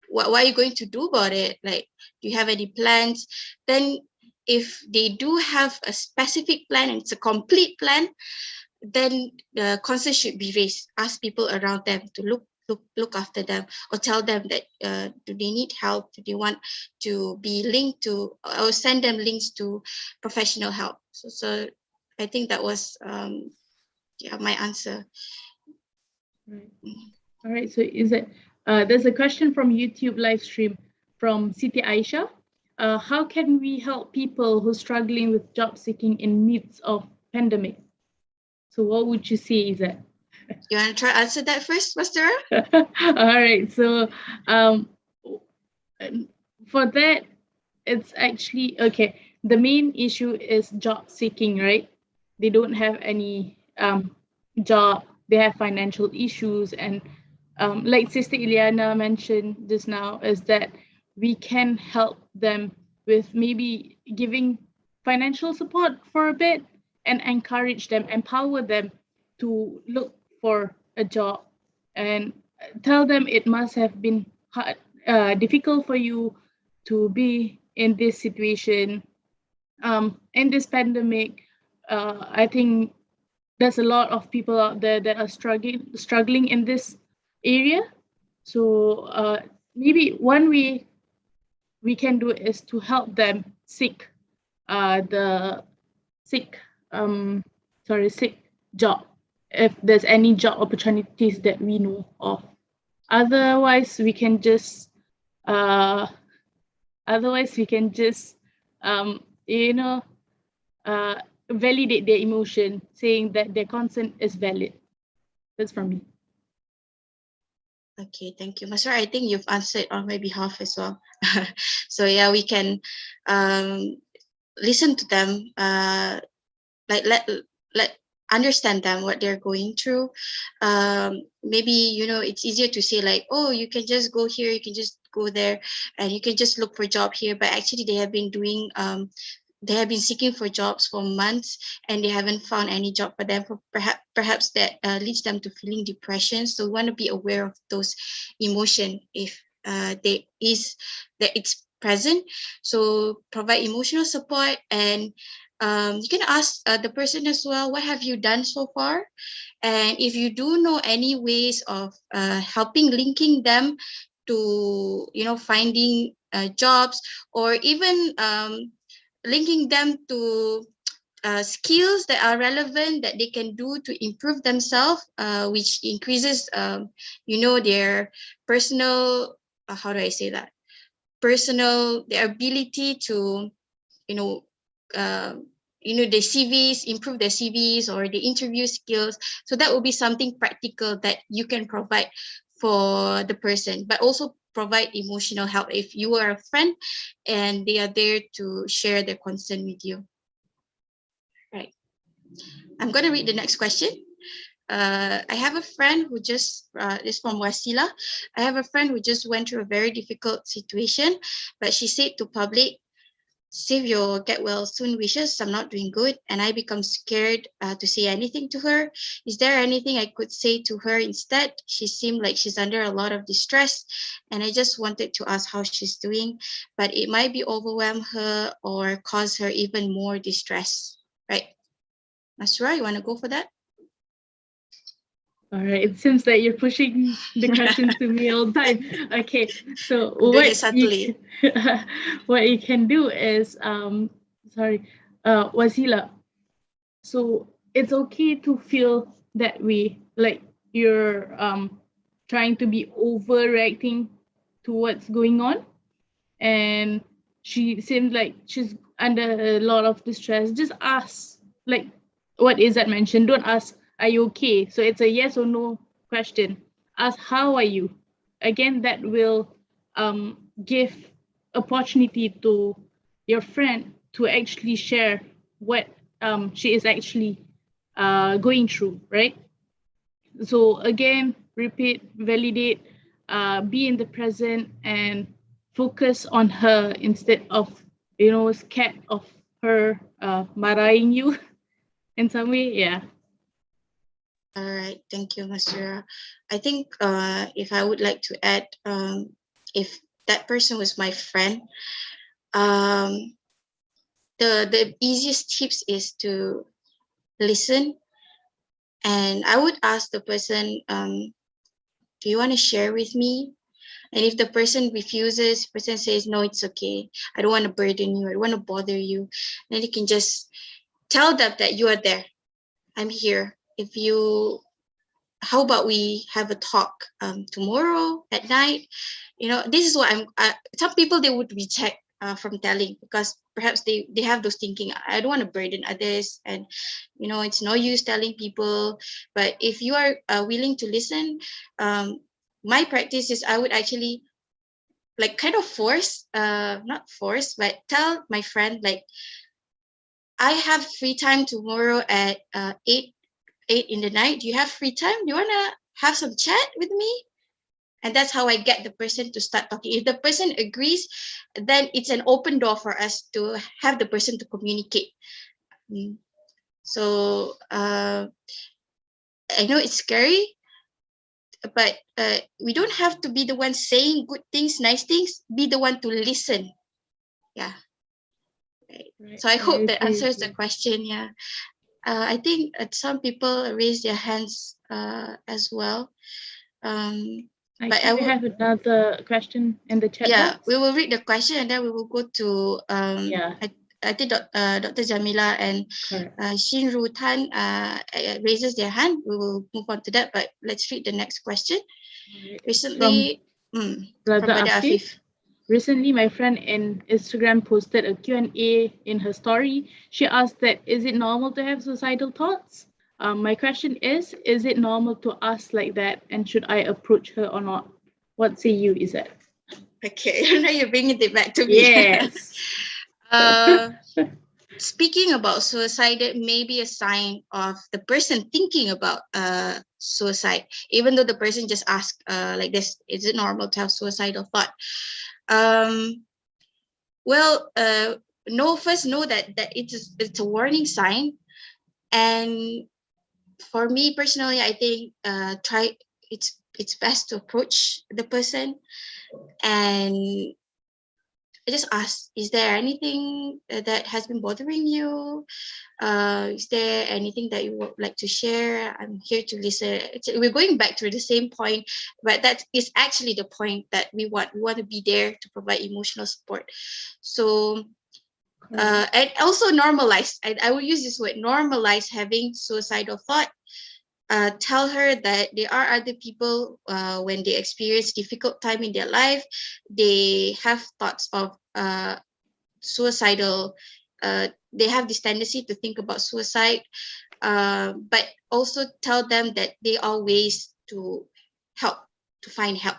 [SPEAKER 6] what are you going to do about it? Like, do you have any plans? Then if they do have a specific plan and it's a complete plan, then the concern should be raised. Ask people around them to look after them, or tell them that do they need help? Do they want to be linked to, or send them links to professional help? So I think that was my answer.
[SPEAKER 4] Right. All right. So there's a question from YouTube live stream from Siti Aisha. How can we help people who are struggling with job seeking in midst of pandemic? So what would you say is that?
[SPEAKER 6] You want to try answer that first, Master?
[SPEAKER 4] All right. So for that, it's actually, okay, the main issue is job seeking, right? They don't have any job, they have financial issues, and like Sister Ileana mentioned just now, is that we can help them with maybe giving financial support for a bit and encourage them, empower them to look for a job, and tell them it must have been hard, difficult for you to be in this situation, in this pandemic. I think there's a lot of people out there that are struggling in this area. So maybe one way we can do is to help them seek job, if there's any job opportunities that we know of. Otherwise, we can just validate their emotion, saying that their concern is valid. That's from me.
[SPEAKER 6] Okay, thank you, Masra. I think you've answered on my behalf as well. So yeah, we can listen to them, like let understand them, what they're going through. Maybe it's easier to say like, oh, you can just go here, you can just go there, and you can just look for a job here. But actually, they have been doing they have been seeking for jobs for months, and they haven't found any job for them. Perhaps that leads them to feeling depression. So we want to be aware of those emotions if that it's present. So provide emotional support, and you can ask the person as well, what have you done so far? And if you do know any ways of helping, linking them to finding jobs, or even linking them to skills that are relevant that they can do to improve themselves, which increases their personal how do I say that, their ability to the CVs, improve their CVs or the interview skills. So that will be something practical that you can provide for the person, but also provide emotional help if you are a friend and they are there to share their concern with you. Right. I'm going to read the next question. I have a friend who just, is from Wasila. I have a friend who just went through a very difficult situation, but she said to public, save your get well soon wishes, I'm not doing good, and I become scared to say anything to her. Is there anything I could say to her instead? She seemed like she's under a lot of distress, and I just wanted to ask how she's doing, but it might be overwhelm her or cause her even more distress. Right. Masra, you want to go for that?
[SPEAKER 4] All right, it seems that you're pushing the questions to me all the time. Okay, so what you can do is, Wasila. So it's okay to feel that way, like you're trying to be overreacting to what's going on, and she seems like she's under a lot of distress. Just ask, like what Izzat mentioned, don't ask, are you okay? So it's a yes or no question. Ask, how are you? Again, that will give opportunity to your friend to actually share what she is actually going through, right? So again, repeat, validate, be in the present, and focus on her instead of, scared of her marahin you in some way. Yeah.
[SPEAKER 6] All right, thank you, Masura. I think if I would like to add, if that person was my friend, the easiest tips is to listen. And I would ask the person, do you want to share with me? And if the person refuses, the person says, no, it's okay. I don't want to burden you. I don't want to bother you. Then you can just tell them that you are there. I'm here. How about we have a talk tomorrow at night? This is what some people, they would reject from telling, because perhaps they have those thinking, I don't want to burden others, and it's no use telling people. But if you are willing to listen, my practice is I would actually like kind of not force, but tell my friend, like, I have free time tomorrow at 8 in the night. Do you have free time? Do you want to have some chat with me? And that's how I get the person to start talking. If the person agrees, then it's an open door for us to have the person to communicate. So I know it's scary, but we don't have to be the one saying good things, nice things. Be the one to listen. Yeah. Right. So I hope that answers the question. Yeah. I think some people raise their hands as well.
[SPEAKER 4] We have another question in the chat box.
[SPEAKER 6] We will read the question and then we will go to I think Dr. Jamila and Shin Rutan raises their hand. We will move on to that, but let's read the next question. Recently, from Brother Afif.
[SPEAKER 4] Recently, my friend in Instagram posted a Q&A in her story. She asked that, is it normal to have suicidal thoughts? My question is it normal to ask like that, and should I approach her or not? What say you, Izzat?
[SPEAKER 6] Okay, now you're bringing it back to me.
[SPEAKER 4] Yes.
[SPEAKER 6] Speaking about suicide, it may be a sign of the person thinking about suicide, even though the person just asked like this, is it normal to have suicidal thought? First know that it's a warning sign. And for me personally, I think it's best to approach the person and just ask, is there anything that has been bothering you? Is there anything that you would like to share? I'm here to listen. We're going back to the same point, but that is actually the point that we want. We want to be there to provide emotional support. So, and also normalize. I will use this word, normalize having suicidal thought. Tell her that there are other people when they experience difficult time in their life, they have thoughts of suicidal, they have this tendency to think about suicide, but also tell them that there are ways to find help.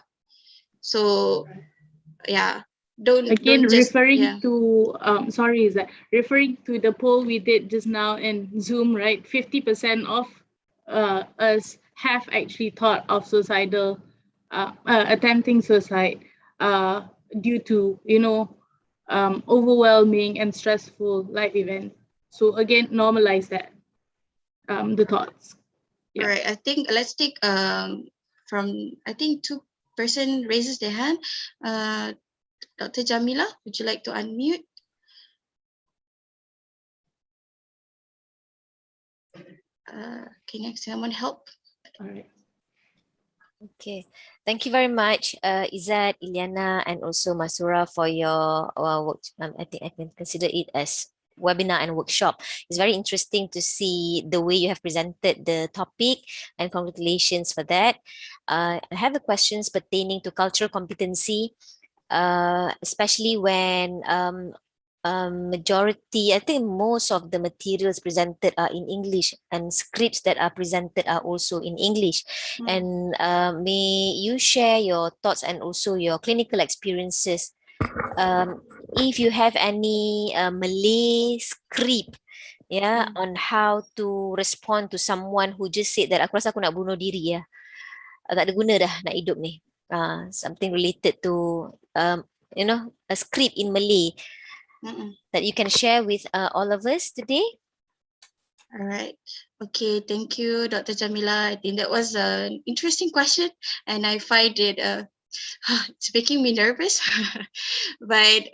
[SPEAKER 6] So yeah,
[SPEAKER 4] referring to the poll we did just now in Zoom, right? 50% of us have actually thought of suicidal, attempting suicide due to, overwhelming and stressful life event. So again, normalize that, the thoughts.
[SPEAKER 6] Yeah. All right, I think let's take two person raises their hand. Dr. Jamila, would you like to unmute? Can someone help?
[SPEAKER 4] All right.
[SPEAKER 16] Okay, thank you very much, Izzat, Ilyana, and also Masura for your work. I think I can consider it as webinar and workshop. It's very interesting to see the way you have presented the topic, and congratulations for that. I have the questions pertaining to cultural competency, especially when majority, I think most of the materials presented are in English, and scripts that are presented are also in English. And may you share your thoughts and also your clinical experiences, if you have any Malay script, on how to respond to someone who just said that aku rasa aku nak bunuh diri ya, tak ada guna dah nak hidup ni, something related to a script in Malay that you can share with all of us today.
[SPEAKER 6] All right. Okay. Thank you, Dr. Jamila. I think that was an interesting question, and I find it it's making me nervous. But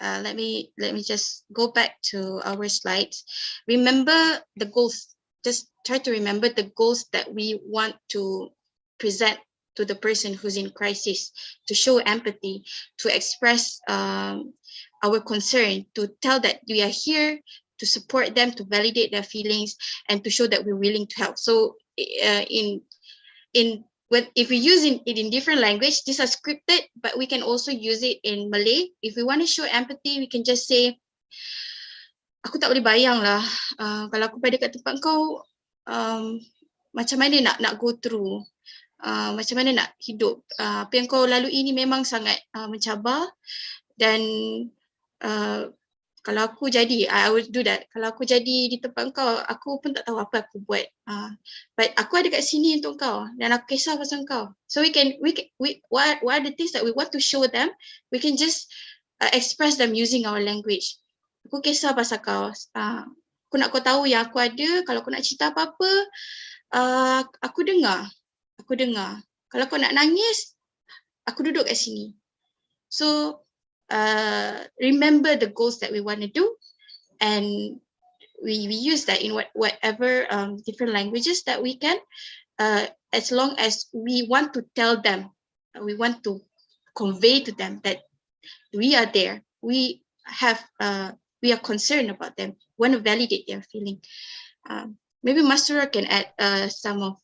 [SPEAKER 6] let me just go back to our slides. Remember the goals. Just try to remember the goals that we want to present to the person who's in crisis, to show empathy, to express our concern, to tell that we are here to support them, to validate their feelings, and to show that we're willing to help. So if we use it in different language, these are scripted, but we can also use it in Malay. If we want to show empathy, we can just say, aku tak boleh bayang lah, kalau aku berada kat tempat kau, macam mana nak go through, macam mana nak hidup. Apa yang kau lalui ini memang sangat mencabar, dan kalau aku jadi, I would do that. Kalau aku jadi di tempat kau, aku pun tak tahu apa aku buat. But aku ada kat sini untuk kau, dan aku kisah pasal kau. So what are the things that we want to show them? We can just express them using our language. Aku kisah pasal kau. Aku nak kau tahu yang aku ada. Kalau kau nak cerita apa-apa, aku dengar. Kalau kau nak nangis, aku duduk kat sini. So remember the goals that we want to do, and we use that in whatever different languages that we can, as long as we want to tell them, we want to convey to them that we are there, we are concerned about them, want to validate their feeling. Maybe Masura can add some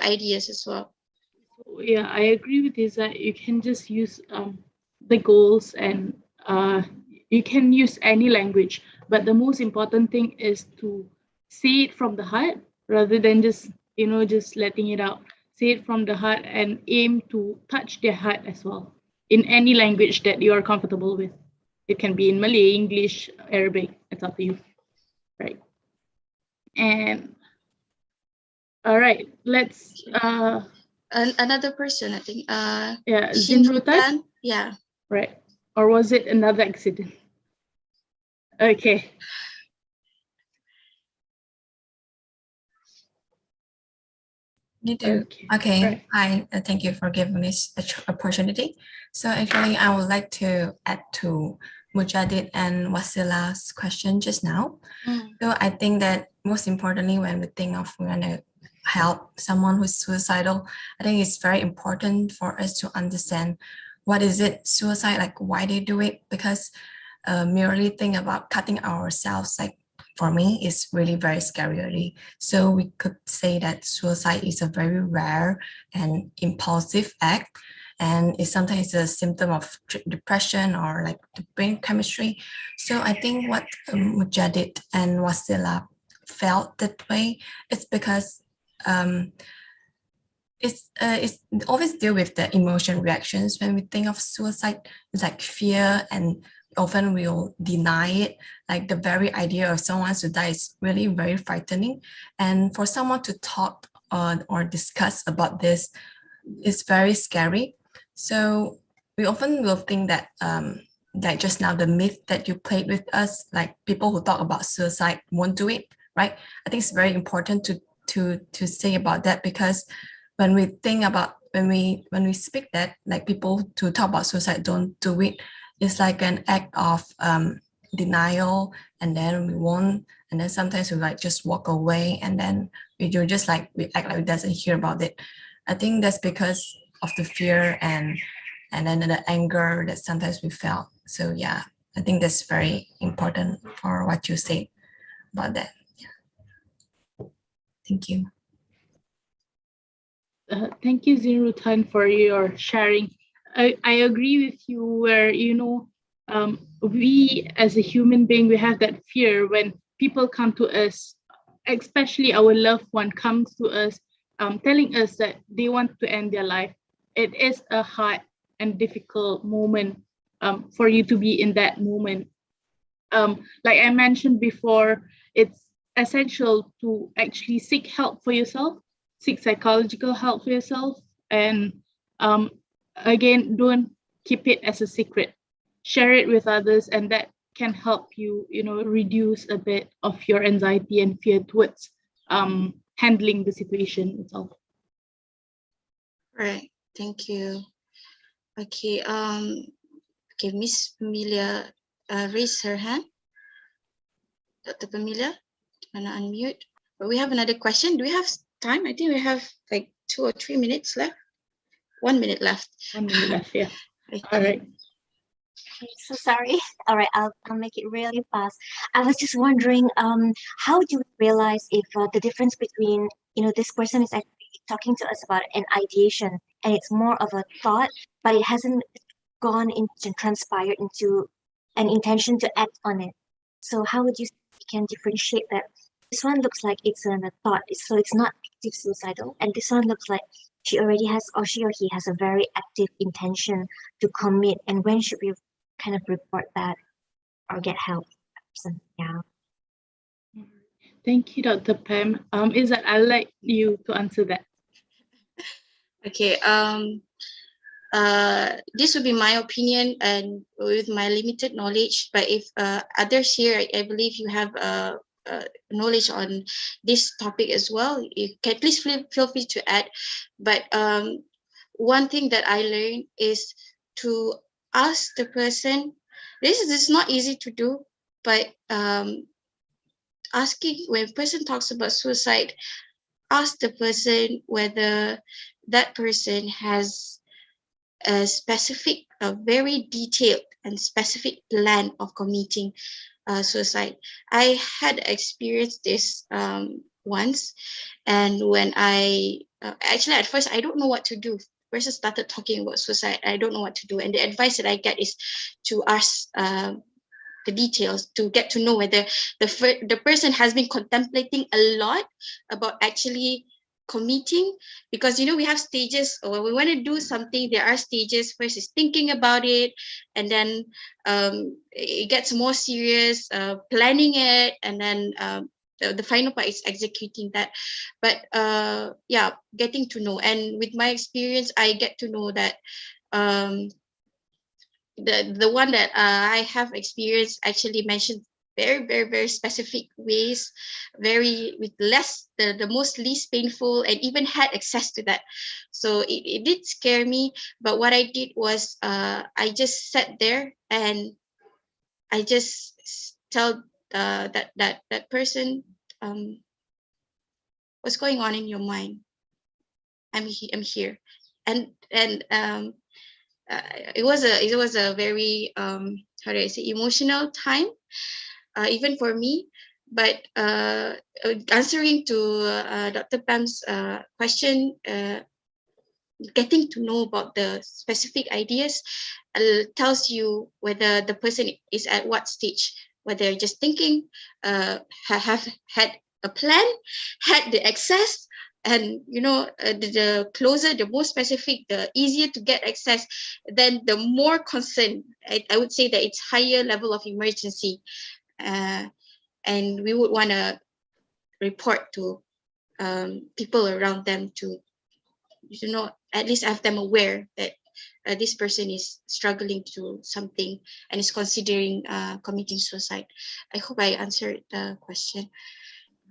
[SPEAKER 6] ideas as well.
[SPEAKER 4] Yeah, I agree with this, that you can just use the goals, and you can use any language, but the most important thing is to say it from the heart rather than just letting it out. Say it from the heart and aim to touch their heart as well, in any language that you are comfortable with. It can be in Malay, English, Arabic, it's up to you, right? And all right, let's
[SPEAKER 6] another person, I think.
[SPEAKER 4] Yeah, Zinrutan.
[SPEAKER 6] Yeah.
[SPEAKER 4] Right. Or was it another accident? Okay.
[SPEAKER 15] You do. Okay. Right. Hi. Thank you for giving me this opportunity. So actually, I would like to add to Mujadid and Wasila's question just now. So I think that most importantly, when we think of we want to help someone who's suicidal, I think it's very important for us to understand what is it suicide, like why they do it, because merely think about cutting ourselves, like for me, is really very scary. So we could say that suicide is a very rare and impulsive act, and it's sometimes a symptom of depression or like the brain chemistry. So I think what Mujadid and Wasila felt that way is because it's always deal with the emotion reactions. When we think of suicide, it's like fear, and often we'll deny it. Like the very idea of someone to die is really very frightening. And for someone to talk or discuss about this is very scary. So we often will think that like just now, the myth that you played with us, like people who talk about suicide won't do it, right? I think it's very important to say about that, because when we think about when we speak that, like people to talk about suicide don't do it, it's like an act of denial, and then we won't, and then sometimes we like just walk away, and then we do just like we act like we doesn't hear about it. I think that's because of the fear and then the anger that sometimes we felt. So yeah, I think that's very important for what you say about that. Yeah. Thank you.
[SPEAKER 4] Thank you, Zirutan, for your sharing. I agree with you where, we as a human being, we have that fear when people come to us, especially our loved one comes to us, telling us that they want to end their life. It is a hard and difficult moment for you to be in that moment. Like I mentioned before, it's essential to actually seek help for yourself, seek psychological help for yourself, and again, don't keep it as a secret. Share it with others, and that can help you, reduce a bit of your anxiety and fear towards handling the situation itself.
[SPEAKER 6] Right. Thank you. Okay. Okay, Miss Familia raised her hand. Dr. Familia, wanna unmute? But we have another question. Do we have time? I think we have like 2 or 3 minutes left. 1 minute left.
[SPEAKER 4] 1 minute left, yeah.
[SPEAKER 6] Okay.
[SPEAKER 4] All right.
[SPEAKER 17] So sorry. All right, I'll make it really fast. I was just wondering, how do you realize if the difference between, this person is actually talking to us about an ideation and it's more of a thought, but it hasn't gone into transpired into an intention to act on it. So how would you say you can differentiate that? This one looks like it's a thought, so it's not active suicidal, and this one looks like she already has, or she or he has a very active intention to commit. And when should we kind of report that or get help? Yeah.
[SPEAKER 4] Thank you, Dr. Pam. Izzat, I'll let you to answer that.
[SPEAKER 6] Okay. This would be my opinion and with my limited knowledge. But if others here, I believe you have knowledge on this topic as well, you can please feel free to add. But one thing that I learned is to ask the person. This is not easy to do, but asking when a person talks about suicide, ask the person whether that person has a specific, a very detailed and specific plan of committing suicide. I had experienced this once, and when I actually at first I don't know what to do. Person started talking about suicide. I don't know what to do, and the advice that I get is to ask the details to get to know whether the person has been contemplating a lot about actually committing, because we have stages. When we want to do something, there are stages. First is thinking about it, and then it gets more serious, planning it, and then the final part is executing that. But yeah, getting to know, and with my experience I get to know that the one that I have experienced actually mentioned very, very, very specific ways, very with less, the most least painful, and even had access to that. So it did scare me. But what I did was I just sat there and I just tell that person, what's going on in your mind? I'm here, and it was a very how do I say, emotional time, even for me. But answering to Dr. Pam's question, getting to know about the specific ideas tells you whether the person is at what stage, whether just thinking, have had a plan, had the access. And the closer, the more specific, the easier to get access, then the more concern. I would say that it's higher level of emergency, and we would want to report to people around them to, at least have them aware that this person is struggling to something and is considering committing suicide. I hope I answered the question.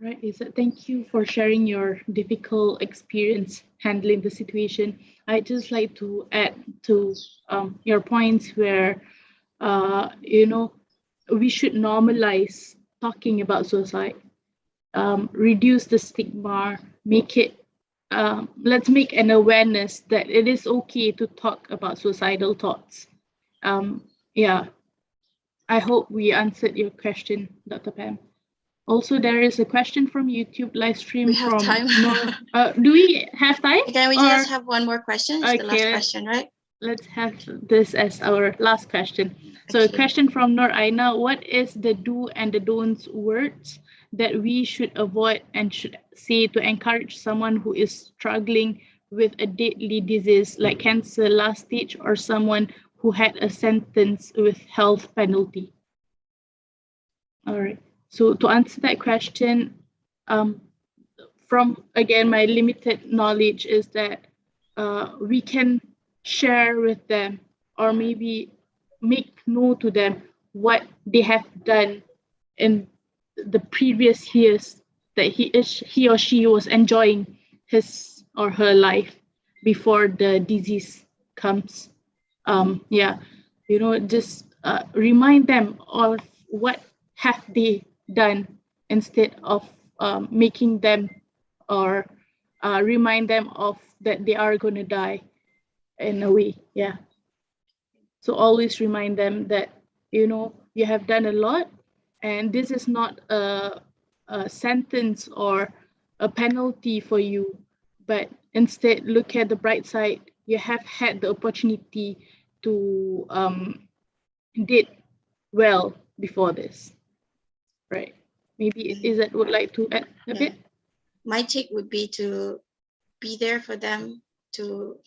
[SPEAKER 4] Right, Lisa, thank you for sharing your difficult experience handling the situation. I'd just like to add to your points where, we should normalize talking about suicide. reduce the stigma, let's make an awareness that it is okay to talk about suicidal thoughts. Yeah, I hope we answered your question, Dr. Pam. Also, there is a question from YouTube live stream.
[SPEAKER 6] We have time.
[SPEAKER 4] Do we have time?
[SPEAKER 6] Can we just have one more question? It's the last question, right?
[SPEAKER 4] Let's have this as our last question. So a question from Nur Aina, what is the do and the don'ts words that we should avoid and should say to encourage someone who is struggling with a deadly disease like cancer last stage, or someone who had a sentence with health penalty? All right. So to answer that question, from again, my limited knowledge is that we can share with them, or maybe make known to them what they have done in the previous years that he or she was enjoying his or her life before the disease comes. Yeah, just remind them of what have they done, instead of making them or remind them of that they are going to die in a way. Yeah. So always remind them that, you have done a lot, and this is not a sentence or a penalty for you, but instead look at the bright side. You have had the opportunity to did well before this, right? Maybe Izzat would like to add a bit.
[SPEAKER 6] My take would be to be there for them, to,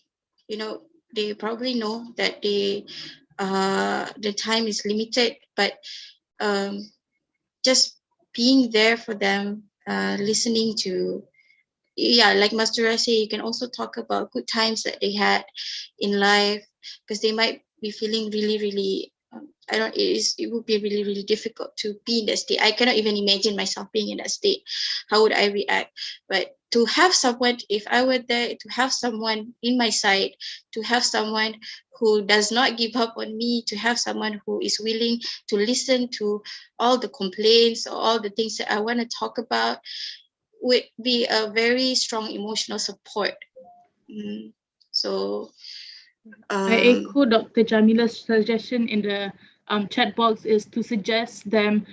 [SPEAKER 6] they probably know that the time is limited, but just being there for them, listening to, like Mastura say, you can also talk about good times that they had in life, because they might be feeling really, really, it would be really, really difficult to be in that state. I cannot even imagine myself being in that state. How would I react? But to have someone, if I were there, to have someone in my side, to have someone who does not give up on me, to have someone who is willing to listen to all the complaints or all the things that I want to talk about, would be a very strong emotional support. So
[SPEAKER 4] I echo Dr. Jamila's suggestion in the chat box, is to suggest them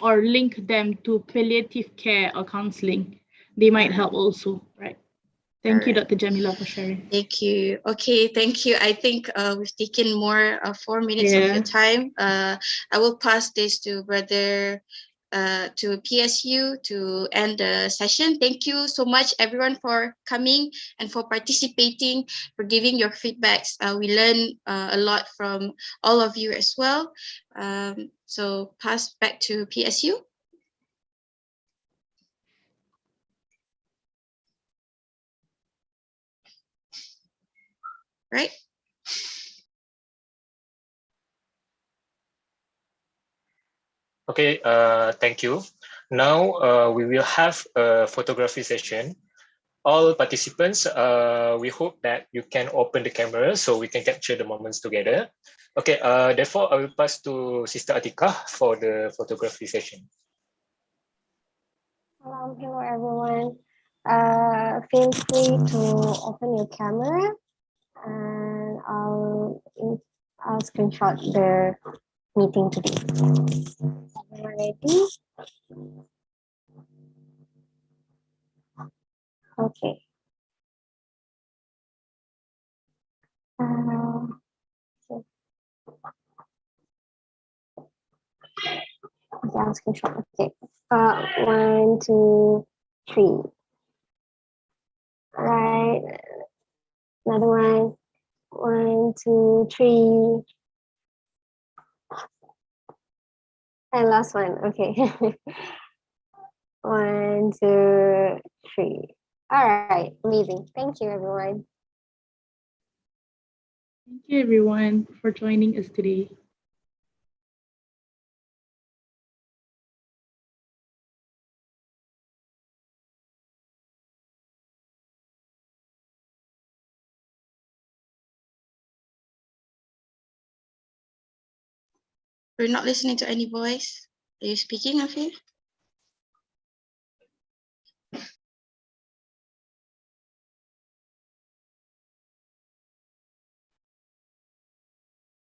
[SPEAKER 4] or link them to palliative care or counseling. They might help also, right? Thank you, Dr. Jamila, for sharing.
[SPEAKER 6] Thank you. Okay, thank you. I think we've taken more 4 minutes of your time. I will pass this to Brother to PSU to end the session. Thank you so much, everyone, for coming and for participating, for giving your feedbacks. We learn a lot from all of you as well. So pass back to PSU. Right.
[SPEAKER 5] Okay, thank you. Now we will have a photography session. All participants, we hope that you can open the camera so we can capture the moments together. Okay, therefore I will pass to Sister Atika for the photography session.
[SPEAKER 18] Hello everyone. Feel free to open your camera, and I'll screenshot the meeting today. Everyone ready? Okay. Okay, I'll screenshot. Okay. 1, 2, 3. All right. Another one. 1, 2, 3. And last one. Okay. 1, 2, 3. All right. Amazing. Thank you, everyone.
[SPEAKER 4] Thank you, everyone, for joining us today.
[SPEAKER 6] We're not listening to any voice. Are you speaking, Afif?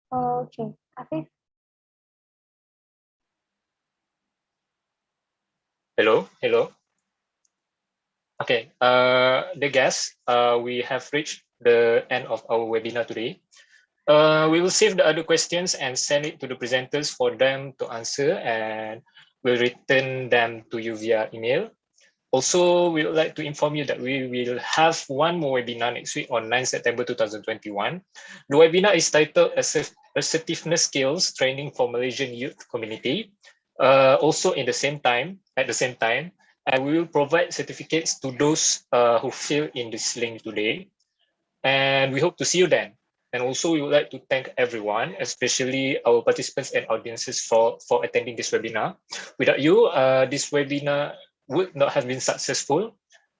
[SPEAKER 18] Okay, Afif.
[SPEAKER 5] Hello, hello. Okay, the guests, we have reached the end of our webinar today. We will save the other questions and send it to the presenters for them to answer, and we'll return them to you via email. Also, we would like to inform you that we will have one more webinar next week on 9 September 2021. The webinar is titled Assertiveness Skills Training for Malaysian Youth Community. Also at the same time, we will provide certificates to those who fill in this link today. And we hope to see you then. And also we would like to thank everyone, especially our participants and audiences for attending this webinar. Without you, this webinar would not have been successful.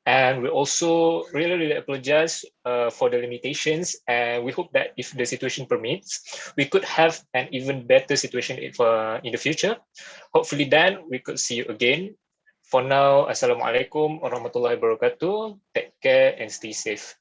[SPEAKER 5] And we also really apologize for the limitations. And we hope that if the situation permits, we could have an even better situation if, in the future. Hopefully then we could see you again. For now, Assalamualaikum warahmatullahi wabarakatuh. Take care and stay safe.